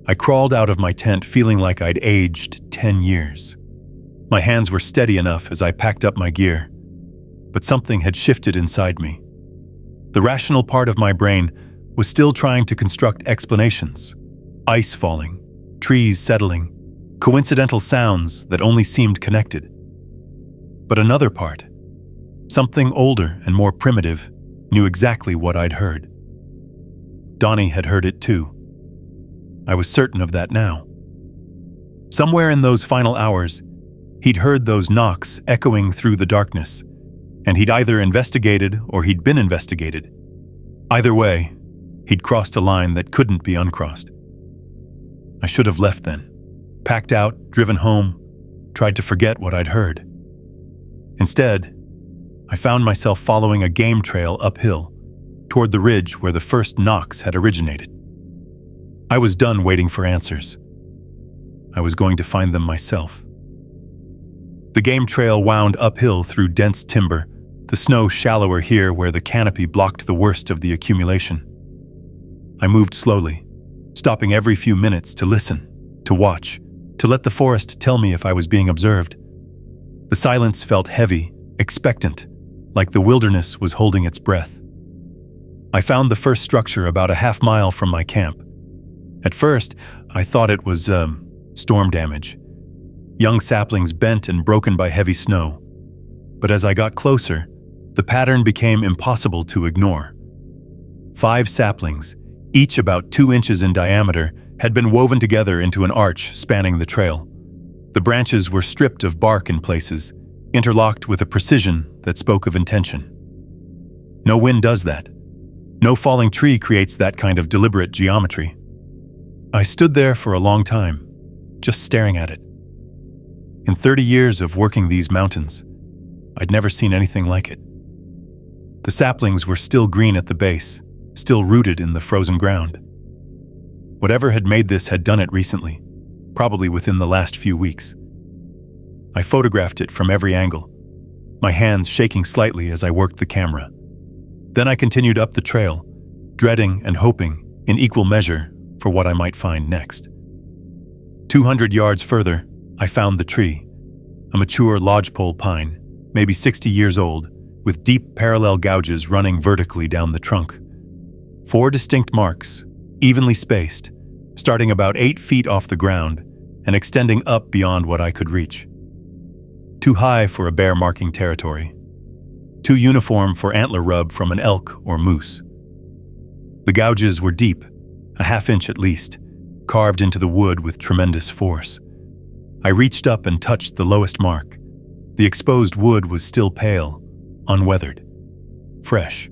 I crawled out of my tent feeling like I'd aged 10 years. My hands were steady enough as I packed up my gear, but something had shifted inside me. The rational part of my brain was still trying to construct explanations. Ice falling, trees settling, coincidental sounds that only seemed connected. But another part, something older and more primitive, knew exactly what I'd heard. Donnie had heard it too. I was certain of that now. Somewhere in those final hours, he'd heard those knocks echoing through the darkness, and he'd either investigated or he'd been investigated. Either way, he'd crossed a line that couldn't be uncrossed. I should have left then, packed out, driven home, tried to forget what I'd heard. Instead, I found myself following a game trail uphill, toward the ridge where the first knocks had originated. I was done waiting for answers. I was going to find them myself. The game trail wound uphill through dense timber, the snow shallower here where the canopy blocked the worst of the accumulation. I moved slowly, stopping every few minutes to listen, to watch, to let the forest tell me if I was being observed. The silence felt heavy, expectant, like the wilderness was holding its breath. I found the first structure about a half-mile from my camp. At first, I thought it was, storm damage. Young saplings bent and broken by heavy snow. But as I got closer, the pattern became impossible to ignore. 5 saplings, each about 2 inches in diameter, had been woven together into an arch spanning the trail. The branches were stripped of bark in places, interlocked with a precision that spoke of intention. No wind does that. No falling tree creates that kind of deliberate geometry. I stood there for a long time, just staring at it. In 30 years of working these mountains, I'd never seen anything like it. The saplings were still green at the base, still rooted in the frozen ground. Whatever had made this had done it recently, probably within the last few weeks. I photographed it from every angle, my hands shaking slightly as I worked the camera. Then I continued up the trail, dreading and hoping, in equal measure, for what I might find next. 200 yards further, I found the tree, a mature lodgepole pine, maybe 60 years old, with deep parallel gouges running vertically down the trunk. 4 distinct marks, evenly spaced, starting about 8 feet off the ground and extending up beyond what I could reach. Too high for a bear marking territory. Too uniform for antler rub from an elk or moose. The gouges were deep, a half-inch at least, carved into the wood with tremendous force. I reached up and touched the lowest mark. The exposed wood was still pale, unweathered, fresh.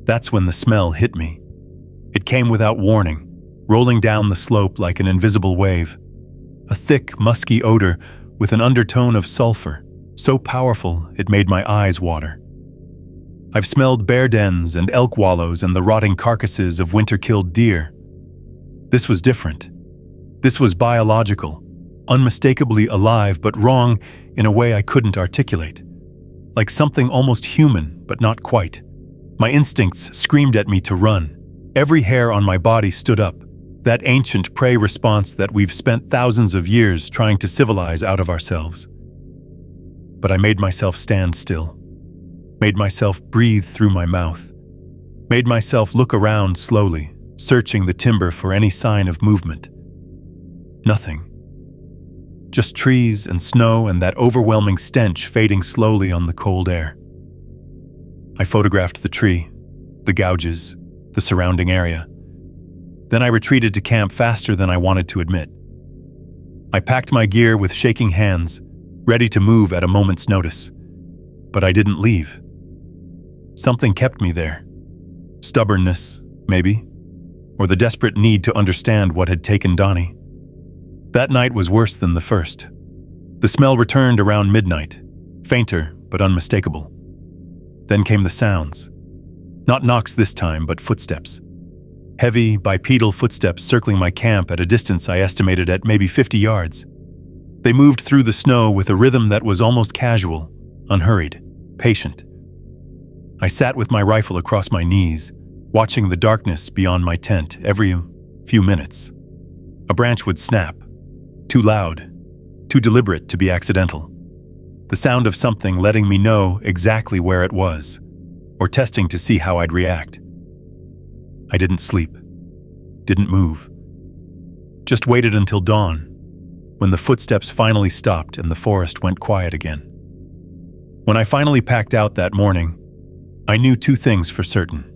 That's when the smell hit me. It came without warning, rolling down the slope like an invisible wave. A thick, musky odor with an undertone of sulfur, so powerful it made my eyes water. I've smelled bear dens and elk wallows and the rotting carcasses of winter-killed deer. This was different. This was biological, unmistakably alive but wrong in a way I couldn't articulate. Like something almost human, but not quite. My instincts screamed at me to run. Every hair on my body stood up, that ancient prey response that we've spent thousands of years trying to civilize out of ourselves. But I made myself stand still, made myself breathe through my mouth, made myself look around slowly, searching the timber for any sign of movement. Nothing. Just trees and snow and that overwhelming stench fading slowly on the cold air. I photographed the tree, the gouges, the surrounding area. Then I retreated to camp faster than I wanted to admit. I packed my gear with shaking hands, ready to move at a moment's notice. But I didn't leave. Something kept me there. Stubbornness, maybe, or the desperate need to understand what had taken Donnie. That night was worse than the first. The smell returned around midnight, fainter but unmistakable. Then came the sounds. Not knocks this time, but footsteps. Heavy, bipedal footsteps circling my camp at a distance I estimated at maybe 50 yards. They moved through the snow with a rhythm that was almost casual, unhurried, patient. I sat with my rifle across my knees, watching the darkness beyond my tent every few minutes. A branch would snap, too loud, too deliberate to be accidental. The sound of something letting me know exactly where it was, or testing to see how I'd react. I didn't sleep, didn't move. Just waited until dawn, when the footsteps finally stopped and the forest went quiet again. When I finally packed out that morning, I knew two things for certain.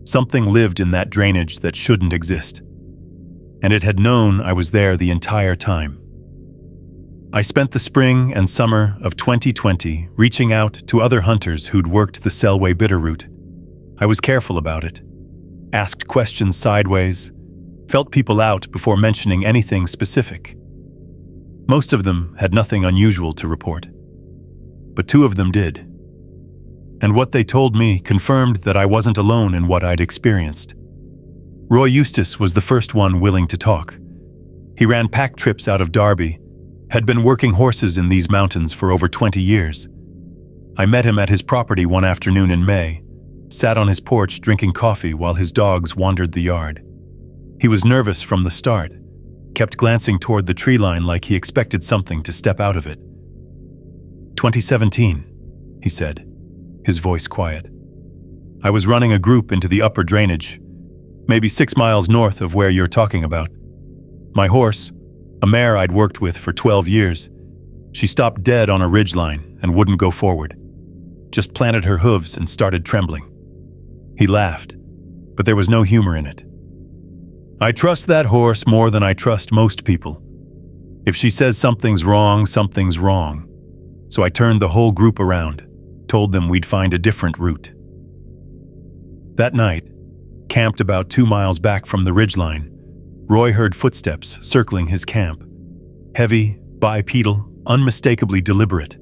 Something lived in that drainage that shouldn't exist, and it had known I was there the entire time. I spent the spring and summer of 2020 reaching out to other hunters who'd worked the Selway Bitter route. I was careful about it, asked questions sideways, felt people out before mentioning anything specific. Most of them had nothing unusual to report, but two of them did. And what they told me confirmed that I wasn't alone in what I'd experienced. Roy Eustace was the first one willing to talk. He ran pack trips out of Derby, had been working horses in these mountains for over 20 years. I met him at his property one afternoon in May, sat on his porch drinking coffee while his dogs wandered the yard. He was nervous from the start, kept glancing toward the tree line like he expected something to step out of it. 2017, he said, his voice quiet. I was running a group into the upper drainage, maybe 6 miles north of where you're talking about. My horse, a mare I'd worked with for 12 years, she stopped dead on a ridgeline and wouldn't go forward. Just planted her hooves and started trembling. He laughed, but there was no humor in it. I trust that horse more than I trust most people. If she says something's wrong, something's wrong. So I turned the whole group around, told them we'd find a different route. That night, camped about 2 miles back from the ridgeline, Roy heard footsteps circling his camp. Heavy, bipedal, unmistakably deliberate.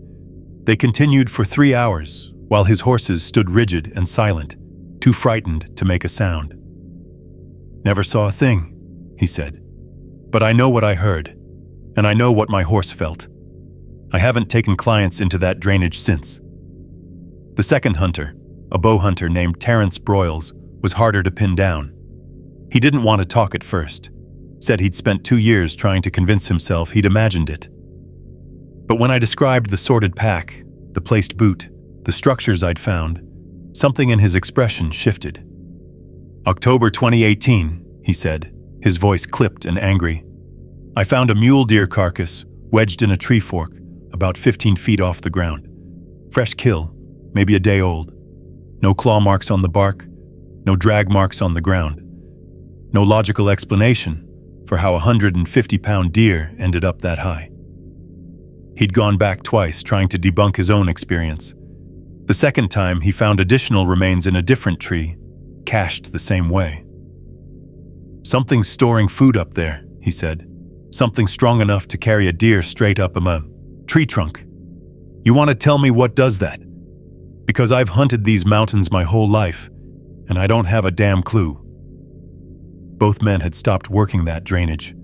They continued for 3 hours, while his horses stood rigid and silent, too frightened to make a sound. Never saw a thing, he said. But I know what I heard, and I know what my horse felt. I haven't taken clients into that drainage since. The second hunter, a bow hunter named Terrence Broyles, was harder to pin down. He didn't want to talk at first, said he'd spent 2 years trying to convince himself he'd imagined it. But when I described the sorted pack, the placed boot, the structures I'd found, something in his expression shifted. October 2018, he said, his voice clipped and angry. I found a mule deer carcass wedged in a tree fork, about 15 feet off the ground. Fresh kill, maybe a day old. No claw marks on the bark, no drag marks on the ground. No logical explanation for how a 150-pound deer ended up that high. He'd gone back twice trying to debunk his own experience. The second time, he found additional remains in a different tree, cached the same way. Something's storing food up there, he said. Something strong enough to carry a deer straight up a tree trunk. You want to tell me what does that? Because I've hunted these mountains my whole life, and I don't have a damn clue. Both men had stopped working that drainage.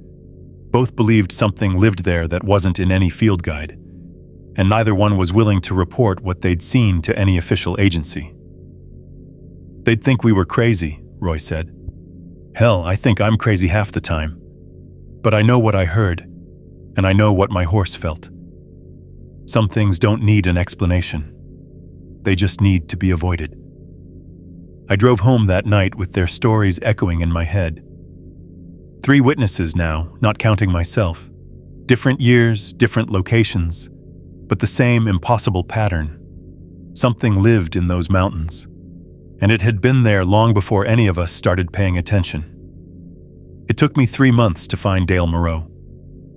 Both believed something lived there that wasn't in any field guide, and neither one was willing to report what they'd seen to any official agency. They'd think we were crazy, Roy said. Hell, I think I'm crazy half the time. But I know what I heard, and I know what my horse felt. Some things don't need an explanation. They just need to be avoided. I drove home that night with their stories echoing in my head. 3 witnesses now, not counting myself. Different years, different locations, but the same impossible pattern. Something lived in those mountains, and it had been there long before any of us started paying attention. It took me 3 months to find Dale Moreau.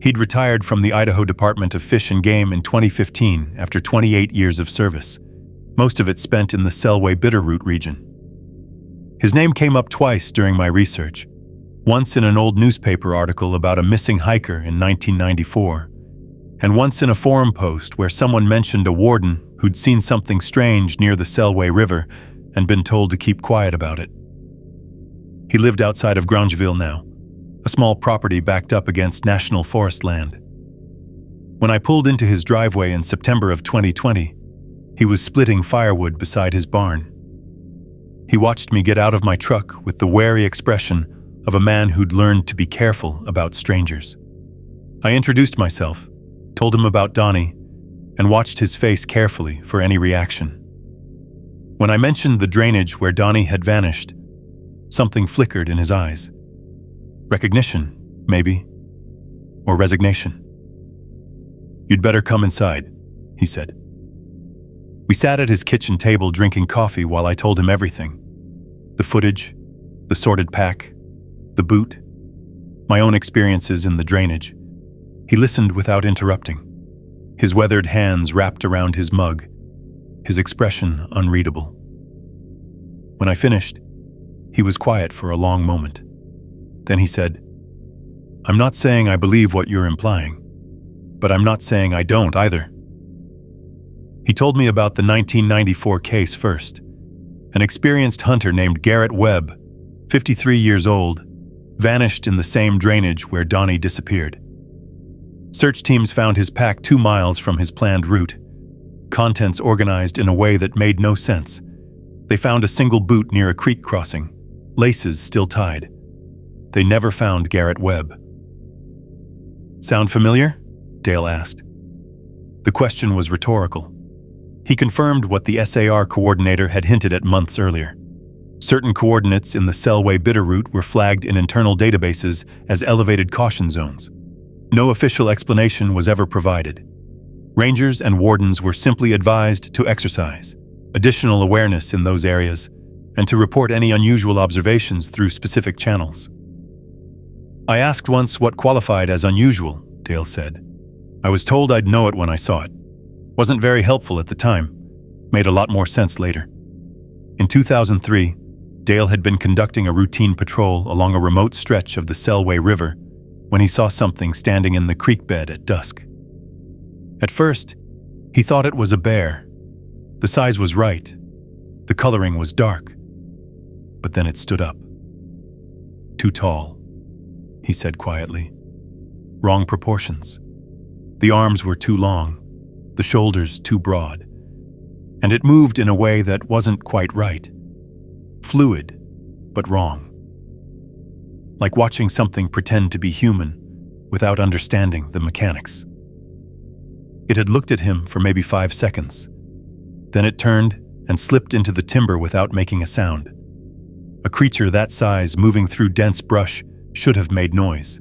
He'd retired from the Idaho Department of Fish and Game in 2015 after 28 years of service, most of it spent in the Selway Bitterroot region. His name came up twice during my research, once in an old newspaper article about a missing hiker in 1994, and once in a forum post where someone mentioned a warden who'd seen something strange near the Selway River and been told to keep quiet about it. He lived outside of Grangeville now, a small property backed up against national forest land. When I pulled into his driveway in September of 2020, he was splitting firewood beside his barn. He watched me get out of my truck with the wary expression of a man who'd learned to be careful about strangers. I introduced myself, told him about Donnie, and watched his face carefully for any reaction. When I mentioned the drainage where Donnie had vanished, something flickered in his eyes. Recognition, maybe, or resignation. "You'd better come inside," he said. We sat at his kitchen table drinking coffee while I told him everything. The footage, the sorted pack, the boot, my own experiences in the drainage. He listened without interrupting, his weathered hands wrapped around his mug, his expression unreadable. When I finished, he was quiet for a long moment. Then he said, "I'm not saying I believe what you're implying, but I'm not saying I don't either." He told me about the 1994 case first. An experienced hunter named Garrett Webb, 53 years old, vanished in the same drainage where Donnie disappeared. Search teams found his pack 2 miles from his planned route, contents organized in a way that made no sense. They found a single boot near a creek crossing, laces still tied. They never found Garrett Webb. "Sound familiar?" Dale asked. The question was rhetorical. He confirmed what the SAR coordinator had hinted at months earlier. Certain coordinates in the Selway Bitterroot were flagged in internal databases as elevated caution zones. No official explanation was ever provided. Rangers and wardens were simply advised to exercise additional awareness in those areas and to report any unusual observations through specific channels. "I asked once what qualified as unusual," Dale said. "I was told I'd know it when I saw it. Wasn't very helpful at the time. Made a lot more sense later." In 2003, Dale had been conducting a routine patrol along a remote stretch of the Selway River when he saw something standing in the creek bed at dusk. At first, he thought it was a bear. The size was right. The coloring was dark. But then it stood up. "Too tall," he said quietly. "Wrong proportions. The arms were too long, the shoulders too broad, and it moved in a way that wasn't quite right. Fluid, but wrong. Like watching something pretend to be human without understanding the mechanics." It had looked at him for maybe 5 seconds. Then it turned and slipped into the timber without making a sound. A creature that size moving through dense brush should have made noise.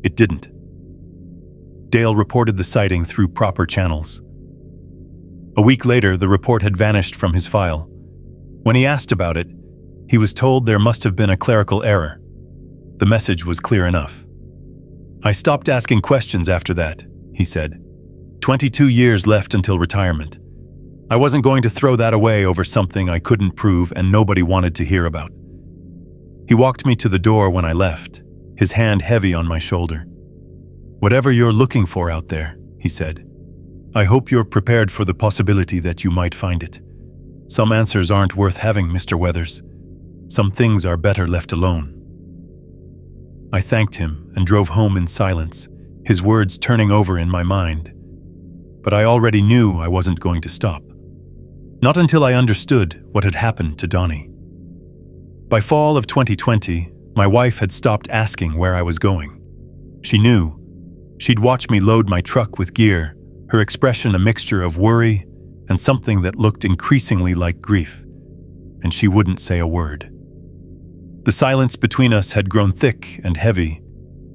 It didn't. Dale reported the sighting through proper channels. A week later, the report had vanished from his file. When he asked about it, he was told there must have been a clerical error. The message was clear enough. "I stopped asking questions after that," he said. 22 years left until retirement. I wasn't going to throw that away over something I couldn't prove and nobody wanted to hear about." He walked me to the door when I left, his hand heavy on my shoulder. "Whatever you're looking for out there," he said, "I hope you're prepared for the possibility that you might find it. Some answers aren't worth having, Mr. Weathers. Some things are better left alone." I thanked him and drove home in silence, his words turning over in my mind. But I already knew I wasn't going to stop. Not until I understood what had happened to Donnie. By fall of 2020, my wife had stopped asking where I was going. She knew. She'd watch me load my truck with gear, her expression a mixture of worry and something that looked increasingly like grief, and she wouldn't say a word. The silence between us had grown thick and heavy,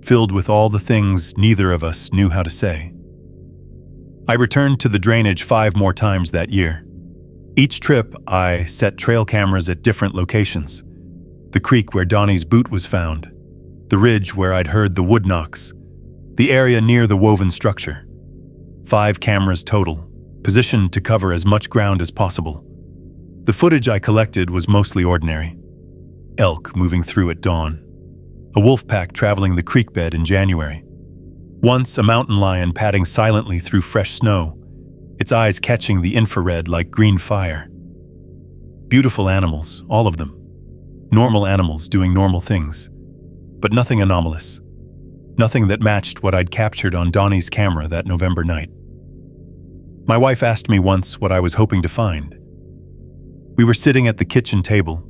filled with all the things neither of us knew how to say. I returned to the drainage 5 more times that year. Each trip, I set trail cameras at different locations. The creek where Donnie's boot was found, the ridge where I'd heard the wood knocks, the area near the woven structure. 5 cameras total, positioned to cover as much ground as possible. The footage I collected was mostly ordinary. Elk moving through at dawn. A wolf pack traveling the creek bed in January. Once a mountain lion padding silently through fresh snow, its eyes catching the infrared like green fire. Beautiful animals, all of them. Normal animals doing normal things, but nothing anomalous. Nothing that matched what I'd captured on Donnie's camera that November night. My wife asked me once what I was hoping to find. We were sitting at the kitchen table,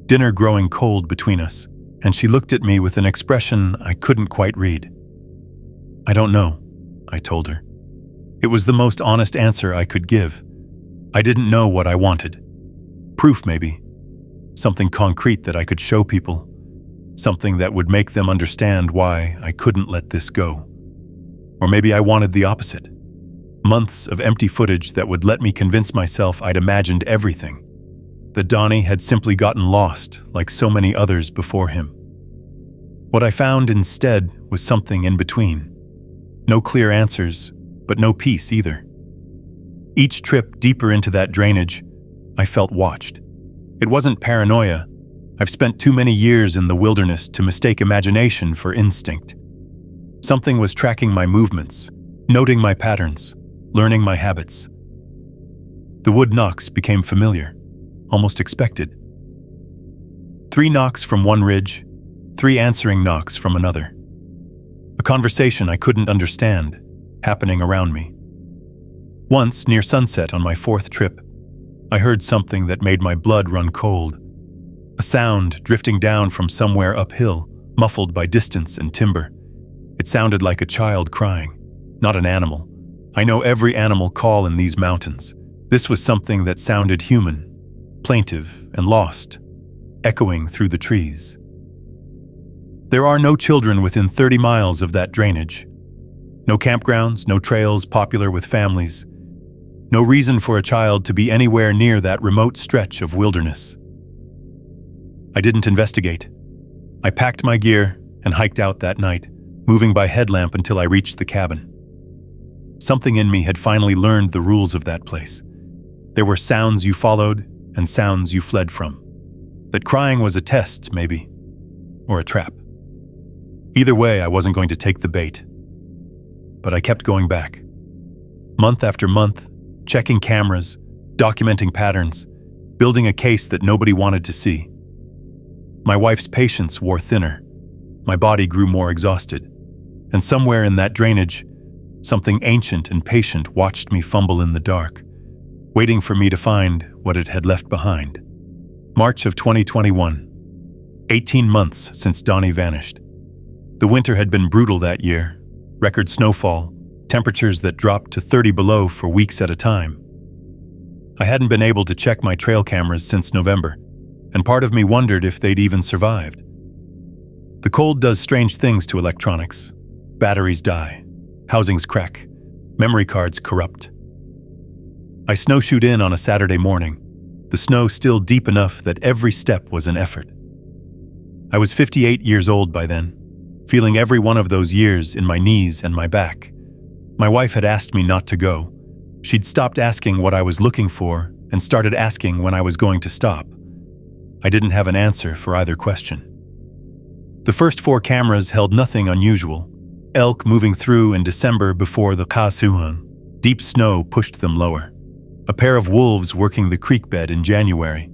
dinner growing cold between us, and she looked at me with an expression I couldn't quite read. "I don't know," I told her. It was the most honest answer I could give. I didn't know what I wanted. Proof, maybe. Something concrete that I could show people. Something that would make them understand why I couldn't let this go. Or maybe I wanted the opposite. Months of empty footage that would let me convince myself I'd imagined everything. That Donnie had simply gotten lost, like so many others before him. What I found instead was something in between. No clear answers, but no peace either. Each trip deeper into that drainage, I felt watched. It wasn't paranoia. I've spent too many years in the wilderness to mistake imagination for instinct. Something was tracking my movements, noting my patterns, learning my habits. The wood knocks became familiar, almost expected. 3 knocks from one ridge, 3 answering knocks from another. A conversation I couldn't understand, happening around me. Once, near sunset on my 4th trip, I heard something that made my blood run cold. A sound drifting down from somewhere uphill, muffled by distance and timber. It sounded like a child crying, not an animal. I know every animal call in these mountains. This was something that sounded human, plaintive and lost, echoing through the trees. There are no children within 30 miles of that drainage. No campgrounds, no trails popular with families. No reason for a child to be anywhere near that remote stretch of wilderness. I didn't investigate. I packed my gear and hiked out that night, moving by headlamp until I reached the cabin. Something in me had finally learned the rules of that place. There were sounds you followed and sounds you fled from. That crying was a test, maybe, or a trap. Either way, I wasn't going to take the bait. But I kept going back. Month after month, checking cameras, documenting patterns, building a case that nobody wanted to see. My wife's patience wore thinner. My body grew more exhausted. And somewhere in that drainage, something ancient and patient watched me fumble in the dark, waiting for me to find what it had left behind. March of 2021. 18 months since Donnie vanished. The winter had been brutal that year. Record snowfall, temperatures that dropped to 30 below for weeks at a time. I hadn't been able to check my trail cameras since November, and part of me wondered if they'd even survived. The cold does strange things to electronics. Batteries die, housings crack, memory cards corrupt. I snowshoed in on a Saturday morning, the snow still deep enough that every step was an effort. I was 58 years old by then, feeling every one of those years in my knees and my back. My wife had asked me not to go. She'd stopped asking what I was looking for and started asking when I was going to stop. I didn't have an answer for either question. The first 4 cameras held nothing unusual. Elk moving through in December before the Kasuhan. Deep snow pushed them lower. A pair of wolves working the creek bed in January.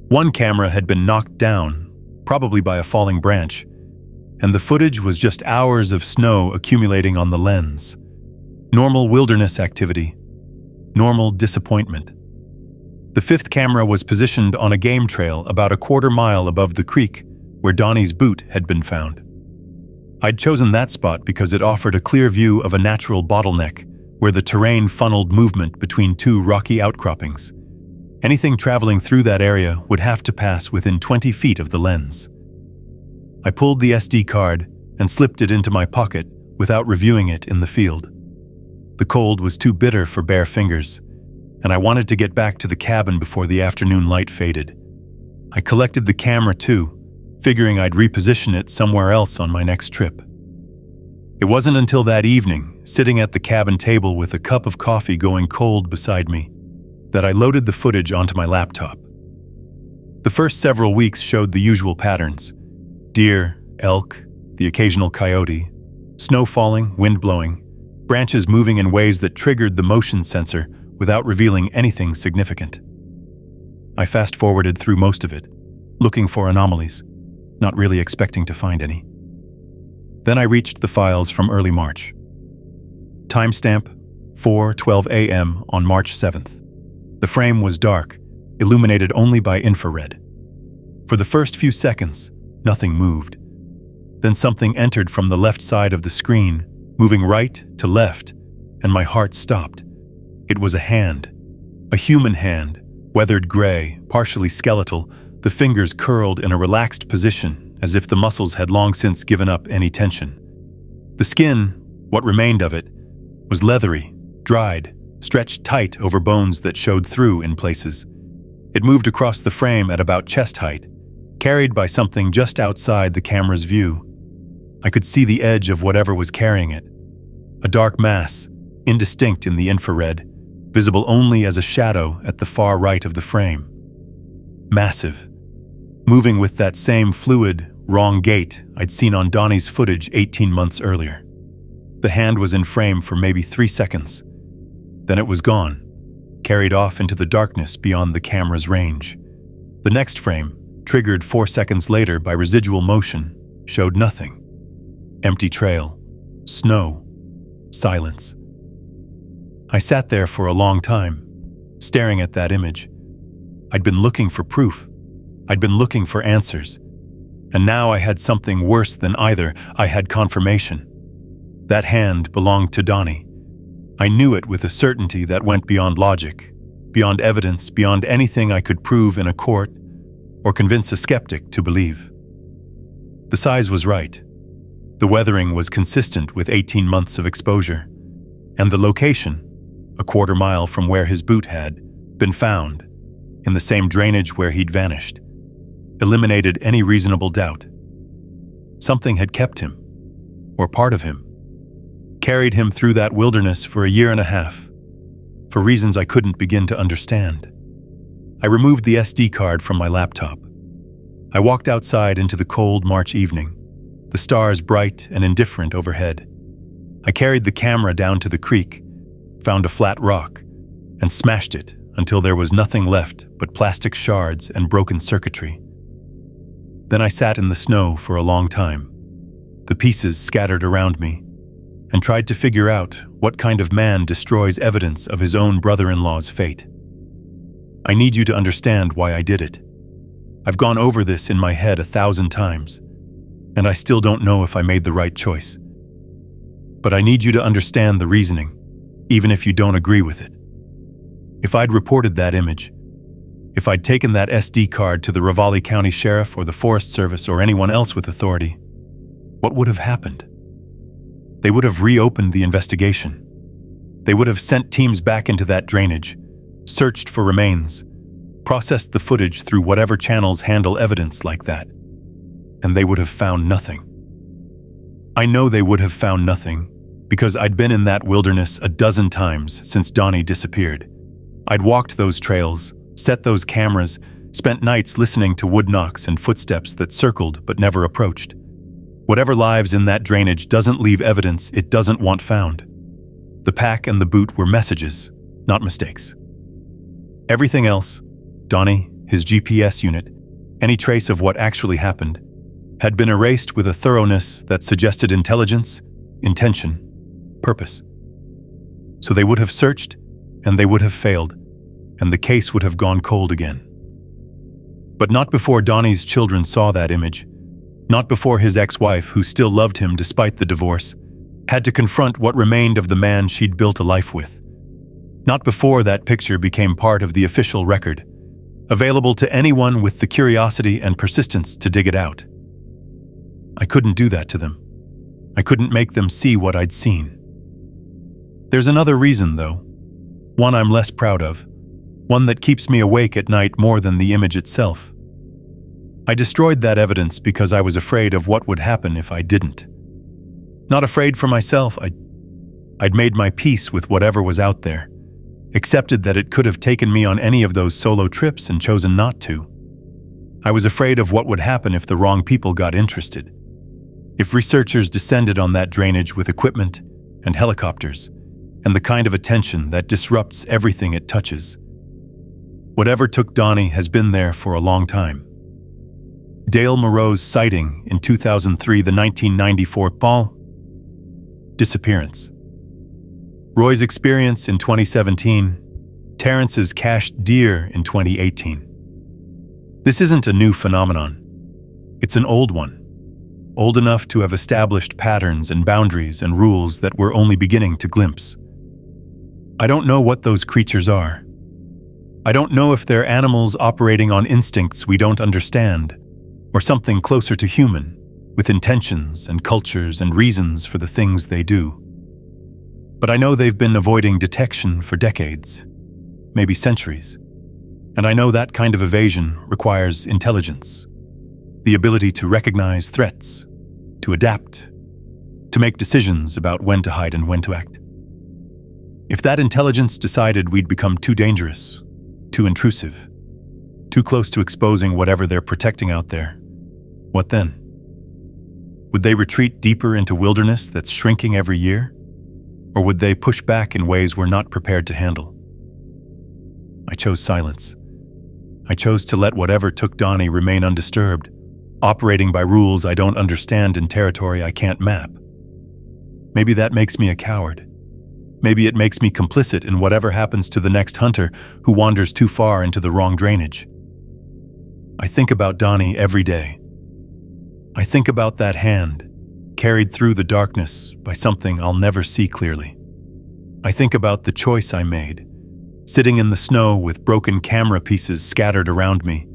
One camera had been knocked down, probably by a falling branch, and the footage was just hours of snow accumulating on the lens. Normal wilderness activity. Normal disappointment. The 5th camera was positioned on a game trail about a quarter mile above the creek where Donnie's boot had been found. I'd chosen that spot because it offered a clear view of a natural bottleneck where the terrain funneled movement between 2 rocky outcroppings. Anything traveling through that area would have to pass within 20 feet of the lens. I pulled the SD card and slipped it into my pocket without reviewing it in the field. The cold was too bitter for bare fingers, and I wanted to get back to the cabin before the afternoon light faded. I collected the camera too, figuring I'd reposition it somewhere else on my next trip. It wasn't until that evening, sitting at the cabin table with a cup of coffee going cold beside me, that I loaded the footage onto my laptop. The first several weeks showed the usual patterns: deer, elk, the occasional coyote, snow falling, wind blowing, branches moving in ways that triggered the motion sensor without revealing anything significant. I fast-forwarded through most of it, looking for anomalies, not really expecting to find any. Then I reached the files from early March. Timestamp 4:12 a.m. on March 7th. The frame was dark, illuminated only by infrared. For the first few seconds, nothing moved. Then something entered from the left side of the screen, moving right to left, and my heart stopped. It was a hand, a human hand, Weathered gray, partially skeletal, the fingers curled in a relaxed position as if the muscles had long since given up any tension. The skin, what remained of it, was leathery, dried, stretched tight over bones that showed through in places. It moved across the frame at about chest height, carried by something just outside the camera's view. I could see the edge of whatever was carrying it. A dark mass, indistinct in the infrared, visible only as a shadow at the far right of the frame. Massive, moving with that same fluid, wrong gait I'd seen on Donnie's footage 18 months earlier. The hand was in frame for maybe 3 seconds. Then it was gone, carried off into the darkness beyond the camera's range. The next frame, triggered 4 seconds later by residual motion, showed nothing. Empty trail, snow, silence. I sat there for a long time, staring at that image. I'd been looking for proof. I'd been looking for answers. And now I had something worse than either. I had confirmation. That hand belonged to Donnie. I knew it with a certainty that went beyond logic, beyond evidence, beyond anything I could prove in a court or convince a skeptic to believe. The size was right. The weathering was consistent with 18 months of exposure. And the location, a quarter mile from where his boot had been found, in the same drainage where he'd vanished, eliminated any reasonable doubt. Something had kept him, or part of him, carried him through that wilderness for a year and a half, for reasons I couldn't begin to understand. I removed the SD card from my laptop. I walked outside into the cold March evening, the stars bright and indifferent overhead. I carried the camera down to the creek, found a flat rock, and smashed it until there was nothing left but plastic shards and broken circuitry. Then I sat in the snow for a long time, the pieces scattered around me, and tried to figure out what kind of man destroys evidence of his own brother-in-law's fate. I need you to understand why I did it. I've gone over this in my head 1,000 times, and I still don't know if I made the right choice. But I need you to understand the reasoning, even if you don't agree with it. If I'd reported that image, if I'd taken that SD card to the Ravalli County Sheriff or the Forest Service or anyone else with authority, what would have happened? They would have reopened the investigation. They would have sent teams back into that drainage, searched for remains, processed the footage through whatever channels handle evidence like that, and they would have found nothing. I know they would have found nothing because I'd been in that wilderness a dozen times since Donnie disappeared. I'd walked those trails, set those cameras, spent nights listening to wood knocks and footsteps that circled but never approached. Whatever lives in that drainage doesn't leave evidence it doesn't want found. The pack and the boot were messages, not mistakes. Everything else, Donnie, his GPS unit, any trace of what actually happened, had been erased with a thoroughness that suggested intelligence, intention, purpose. So they would have searched, and they would have failed, and the case would have gone cold again. But not before Donnie's children saw that image, not before his ex-wife, who still loved him despite the divorce, had to confront what remained of the man she'd built a life with. Not before that picture became part of the official record, available to anyone with the curiosity and persistence to dig it out. I couldn't do that to them. I couldn't make them see what I'd seen. There's another reason, though, one I'm less proud of, one that keeps me awake at night more than the image itself. I destroyed that evidence because I was afraid of what would happen if I didn't. Not afraid for myself, I'd made my peace with whatever was out there, accepted that it could have taken me on any of those solo trips and chosen not to. I was afraid of what would happen if the wrong people got interested. If researchers descended on that drainage with equipment and helicopters, and the kind of attention that disrupts everything it touches. Whatever took Donnie has been there for a long time. Dale Moreau's sighting in 2003, the 1994 Paul disappearance. Roy's experience in 2017, Terrence's cached deer in 2018. This isn't a new phenomenon. It's an old one, old enough to have established patterns and boundaries and rules that we're only beginning to glimpse. I don't know what those creatures are. I don't know if they're animals operating on instincts we don't understand, or something closer to human, with intentions and cultures and reasons for the things they do. But I know they've been avoiding detection for decades, maybe centuries. And I know that kind of evasion requires intelligence, the ability to recognize threats, to adapt, to make decisions about when to hide and when to act. If that intelligence decided we'd become too dangerous, too intrusive, too close to exposing whatever they're protecting out there, what then? Would they retreat deeper into wilderness that's shrinking every year? Or would they push back in ways we're not prepared to handle? I chose silence. I chose to let whatever took Donnie remain undisturbed, operating by rules I don't understand in territory I can't map. Maybe that makes me a coward. Maybe it makes me complicit in whatever happens to the next hunter who wanders too far into the wrong drainage. I think about Donnie every day. I think about that hand, carried through the darkness by something I'll never see clearly. I think about the choice I made, sitting in the snow with broken camera pieces scattered around me,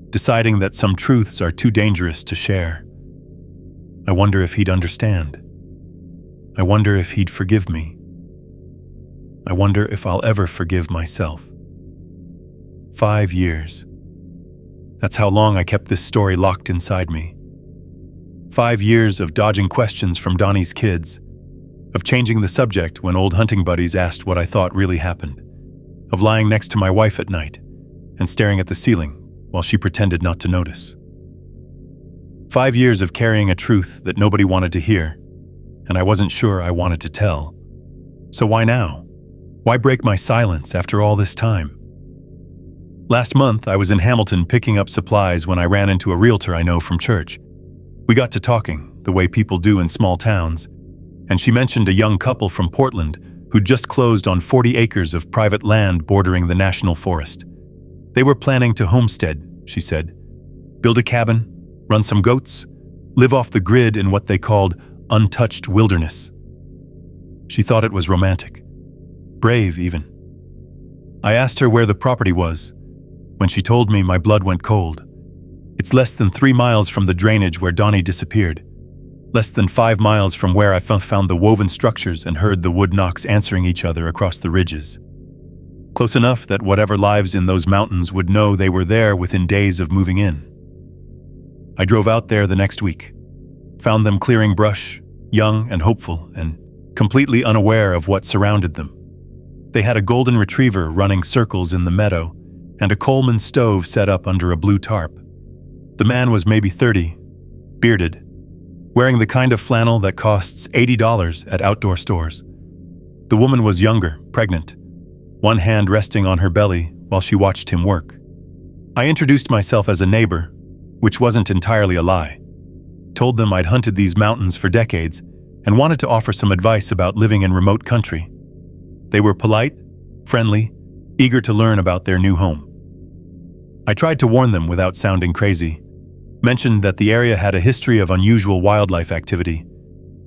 deciding that some truths are too dangerous to share. I wonder if he'd understand. I wonder if he'd forgive me. I wonder if I'll ever forgive myself. 5 years. That's how long I kept this story locked inside me. 5 years of dodging questions from Donnie's kids, of changing the subject when old hunting buddies asked what I thought really happened, of lying next to my wife at night and staring at the ceiling while she pretended not to notice. 5 years of carrying a truth that nobody wanted to hear, and I wasn't sure I wanted to tell. So why now? Why break my silence after all this time? Last month, I was in Hamilton picking up supplies when I ran into a realtor I know from church. We got to talking, the way people do in small towns, and she mentioned a young couple from Portland who'd just closed on 40 acres of private land bordering the national forest. They were planning to homestead, she said. Build a cabin, run some goats, live off the grid in what they called untouched wilderness. She thought it was romantic. Brave, even. I asked her where the property was. When she told me, my blood went cold. It's less than 3 miles from the drainage where Donnie disappeared. Less than 5 miles from where I found the woven structures and heard the wood knocks answering each other across the ridges. Close enough that whatever lives in those mountains would know they were there within days of moving in. I drove out there the next week. Found them clearing brush, young and hopeful, and completely unaware of what surrounded them. They had a golden retriever running circles in the meadow and a Coleman stove set up under a blue tarp. The man was maybe 30, bearded, wearing the kind of flannel that costs $80 at outdoor stores. The woman was younger, pregnant, one hand resting on her belly while she watched him work. I introduced myself as a neighbor, which wasn't entirely a lie. Told them I'd hunted these mountains for decades and wanted to offer some advice about living in remote country. They were polite, friendly, eager to learn about their new home. I tried to warn them without sounding crazy, mentioned that the area had a history of unusual wildlife activity,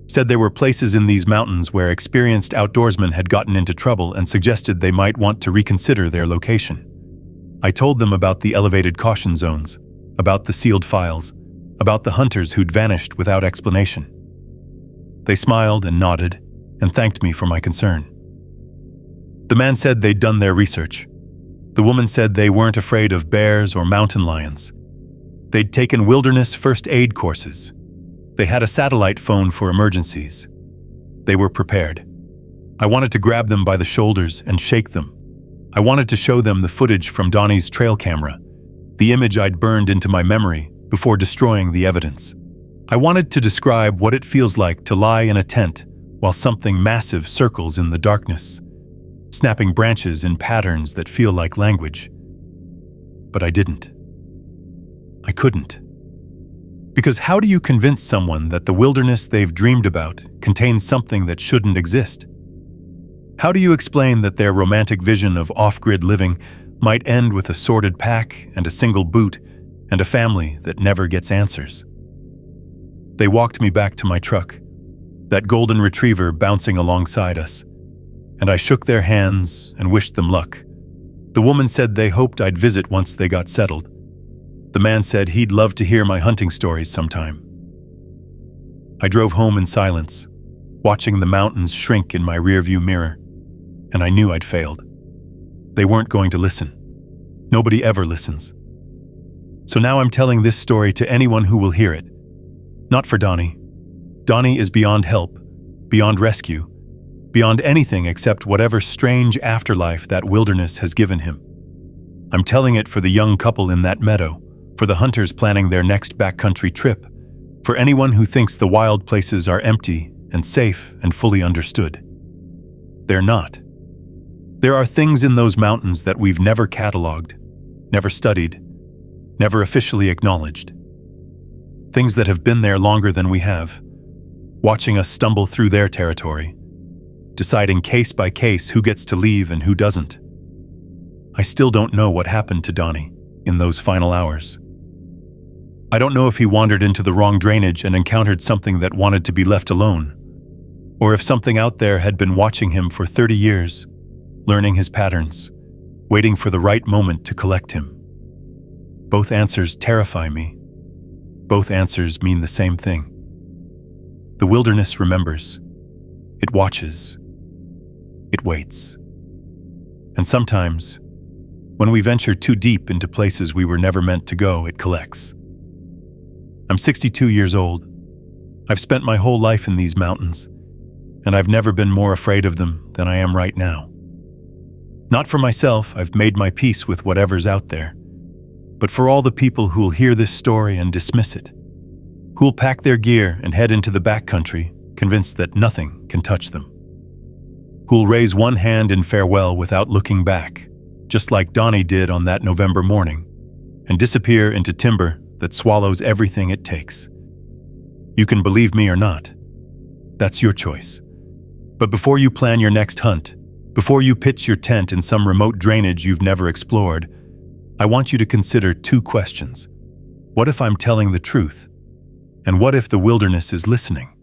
said there were places in these mountains where experienced outdoorsmen had gotten into trouble and suggested they might want to reconsider their location. I told them about the elevated caution zones, about the sealed files, about the hunters who'd vanished without explanation. They smiled and nodded and thanked me for my concern. The man said they'd done their research. The woman said they weren't afraid of bears or mountain lions. They'd taken wilderness first aid courses. They had a satellite phone for emergencies. They were prepared. I wanted to grab them by the shoulders and shake them. I wanted to show them the footage from Donnie's trail camera, the image I'd burned into my memory before destroying the evidence. I wanted to describe what it feels like to lie in a tent while something massive circles in the darkness, snapping branches in patterns that feel like language. But I didn't. I couldn't. Because how do you convince someone that the wilderness they've dreamed about contains something that shouldn't exist? How do you explain that their romantic vision of off-grid living might end with a sordid pack and a single boot and a family that never gets answers? They walked me back to my truck, that golden retriever bouncing alongside us, and I shook their hands and wished them luck, The woman said they hoped I'd visit once they got settled. The man said he'd love to hear my hunting stories sometime. I drove home in silence, watching the mountains shrink in my rearview mirror, and I knew I'd failed. They weren't going to listen. Nobody ever listens. So now I'm telling this story to anyone who will hear it. Not for Donnie. Donnie is beyond help, beyond rescue, beyond anything except whatever strange afterlife that wilderness has given him. I'm telling it for the young couple in that meadow, for the hunters planning their next backcountry trip, for anyone who thinks the wild places are empty and safe and fully understood. They're not. There are things in those mountains that we've never cataloged, never studied, never officially acknowledged. Things that have been there longer than we have, watching us stumble through their territory, deciding case by case who gets to leave and who doesn't. I still don't know what happened to Donnie in those final hours. I don't know if he wandered into the wrong drainage and encountered something that wanted to be left alone, or if something out there had been watching him for 30 years, learning his patterns, waiting for the right moment to collect him. Both answers terrify me. Both answers mean the same thing. The wilderness remembers. It watches. It waits. And sometimes, when we venture too deep into places we were never meant to go, it collects. I'm 62 years old. I've spent my whole life in these mountains, and I've never been more afraid of them than I am right now. Not for myself, I've made my peace with whatever's out there, but for all the people who'll hear this story and dismiss it, who'll pack their gear and head into the backcountry, convinced that nothing can touch them, who'll raise one hand in farewell without looking back, just like Donnie did on that November morning, and disappear into timber that swallows everything it takes. You can believe me or not. That's your choice. But before you plan your next hunt, before you pitch your tent in some remote drainage you've never explored, I want you to consider two questions. What if I'm telling the truth? And what if the wilderness is listening?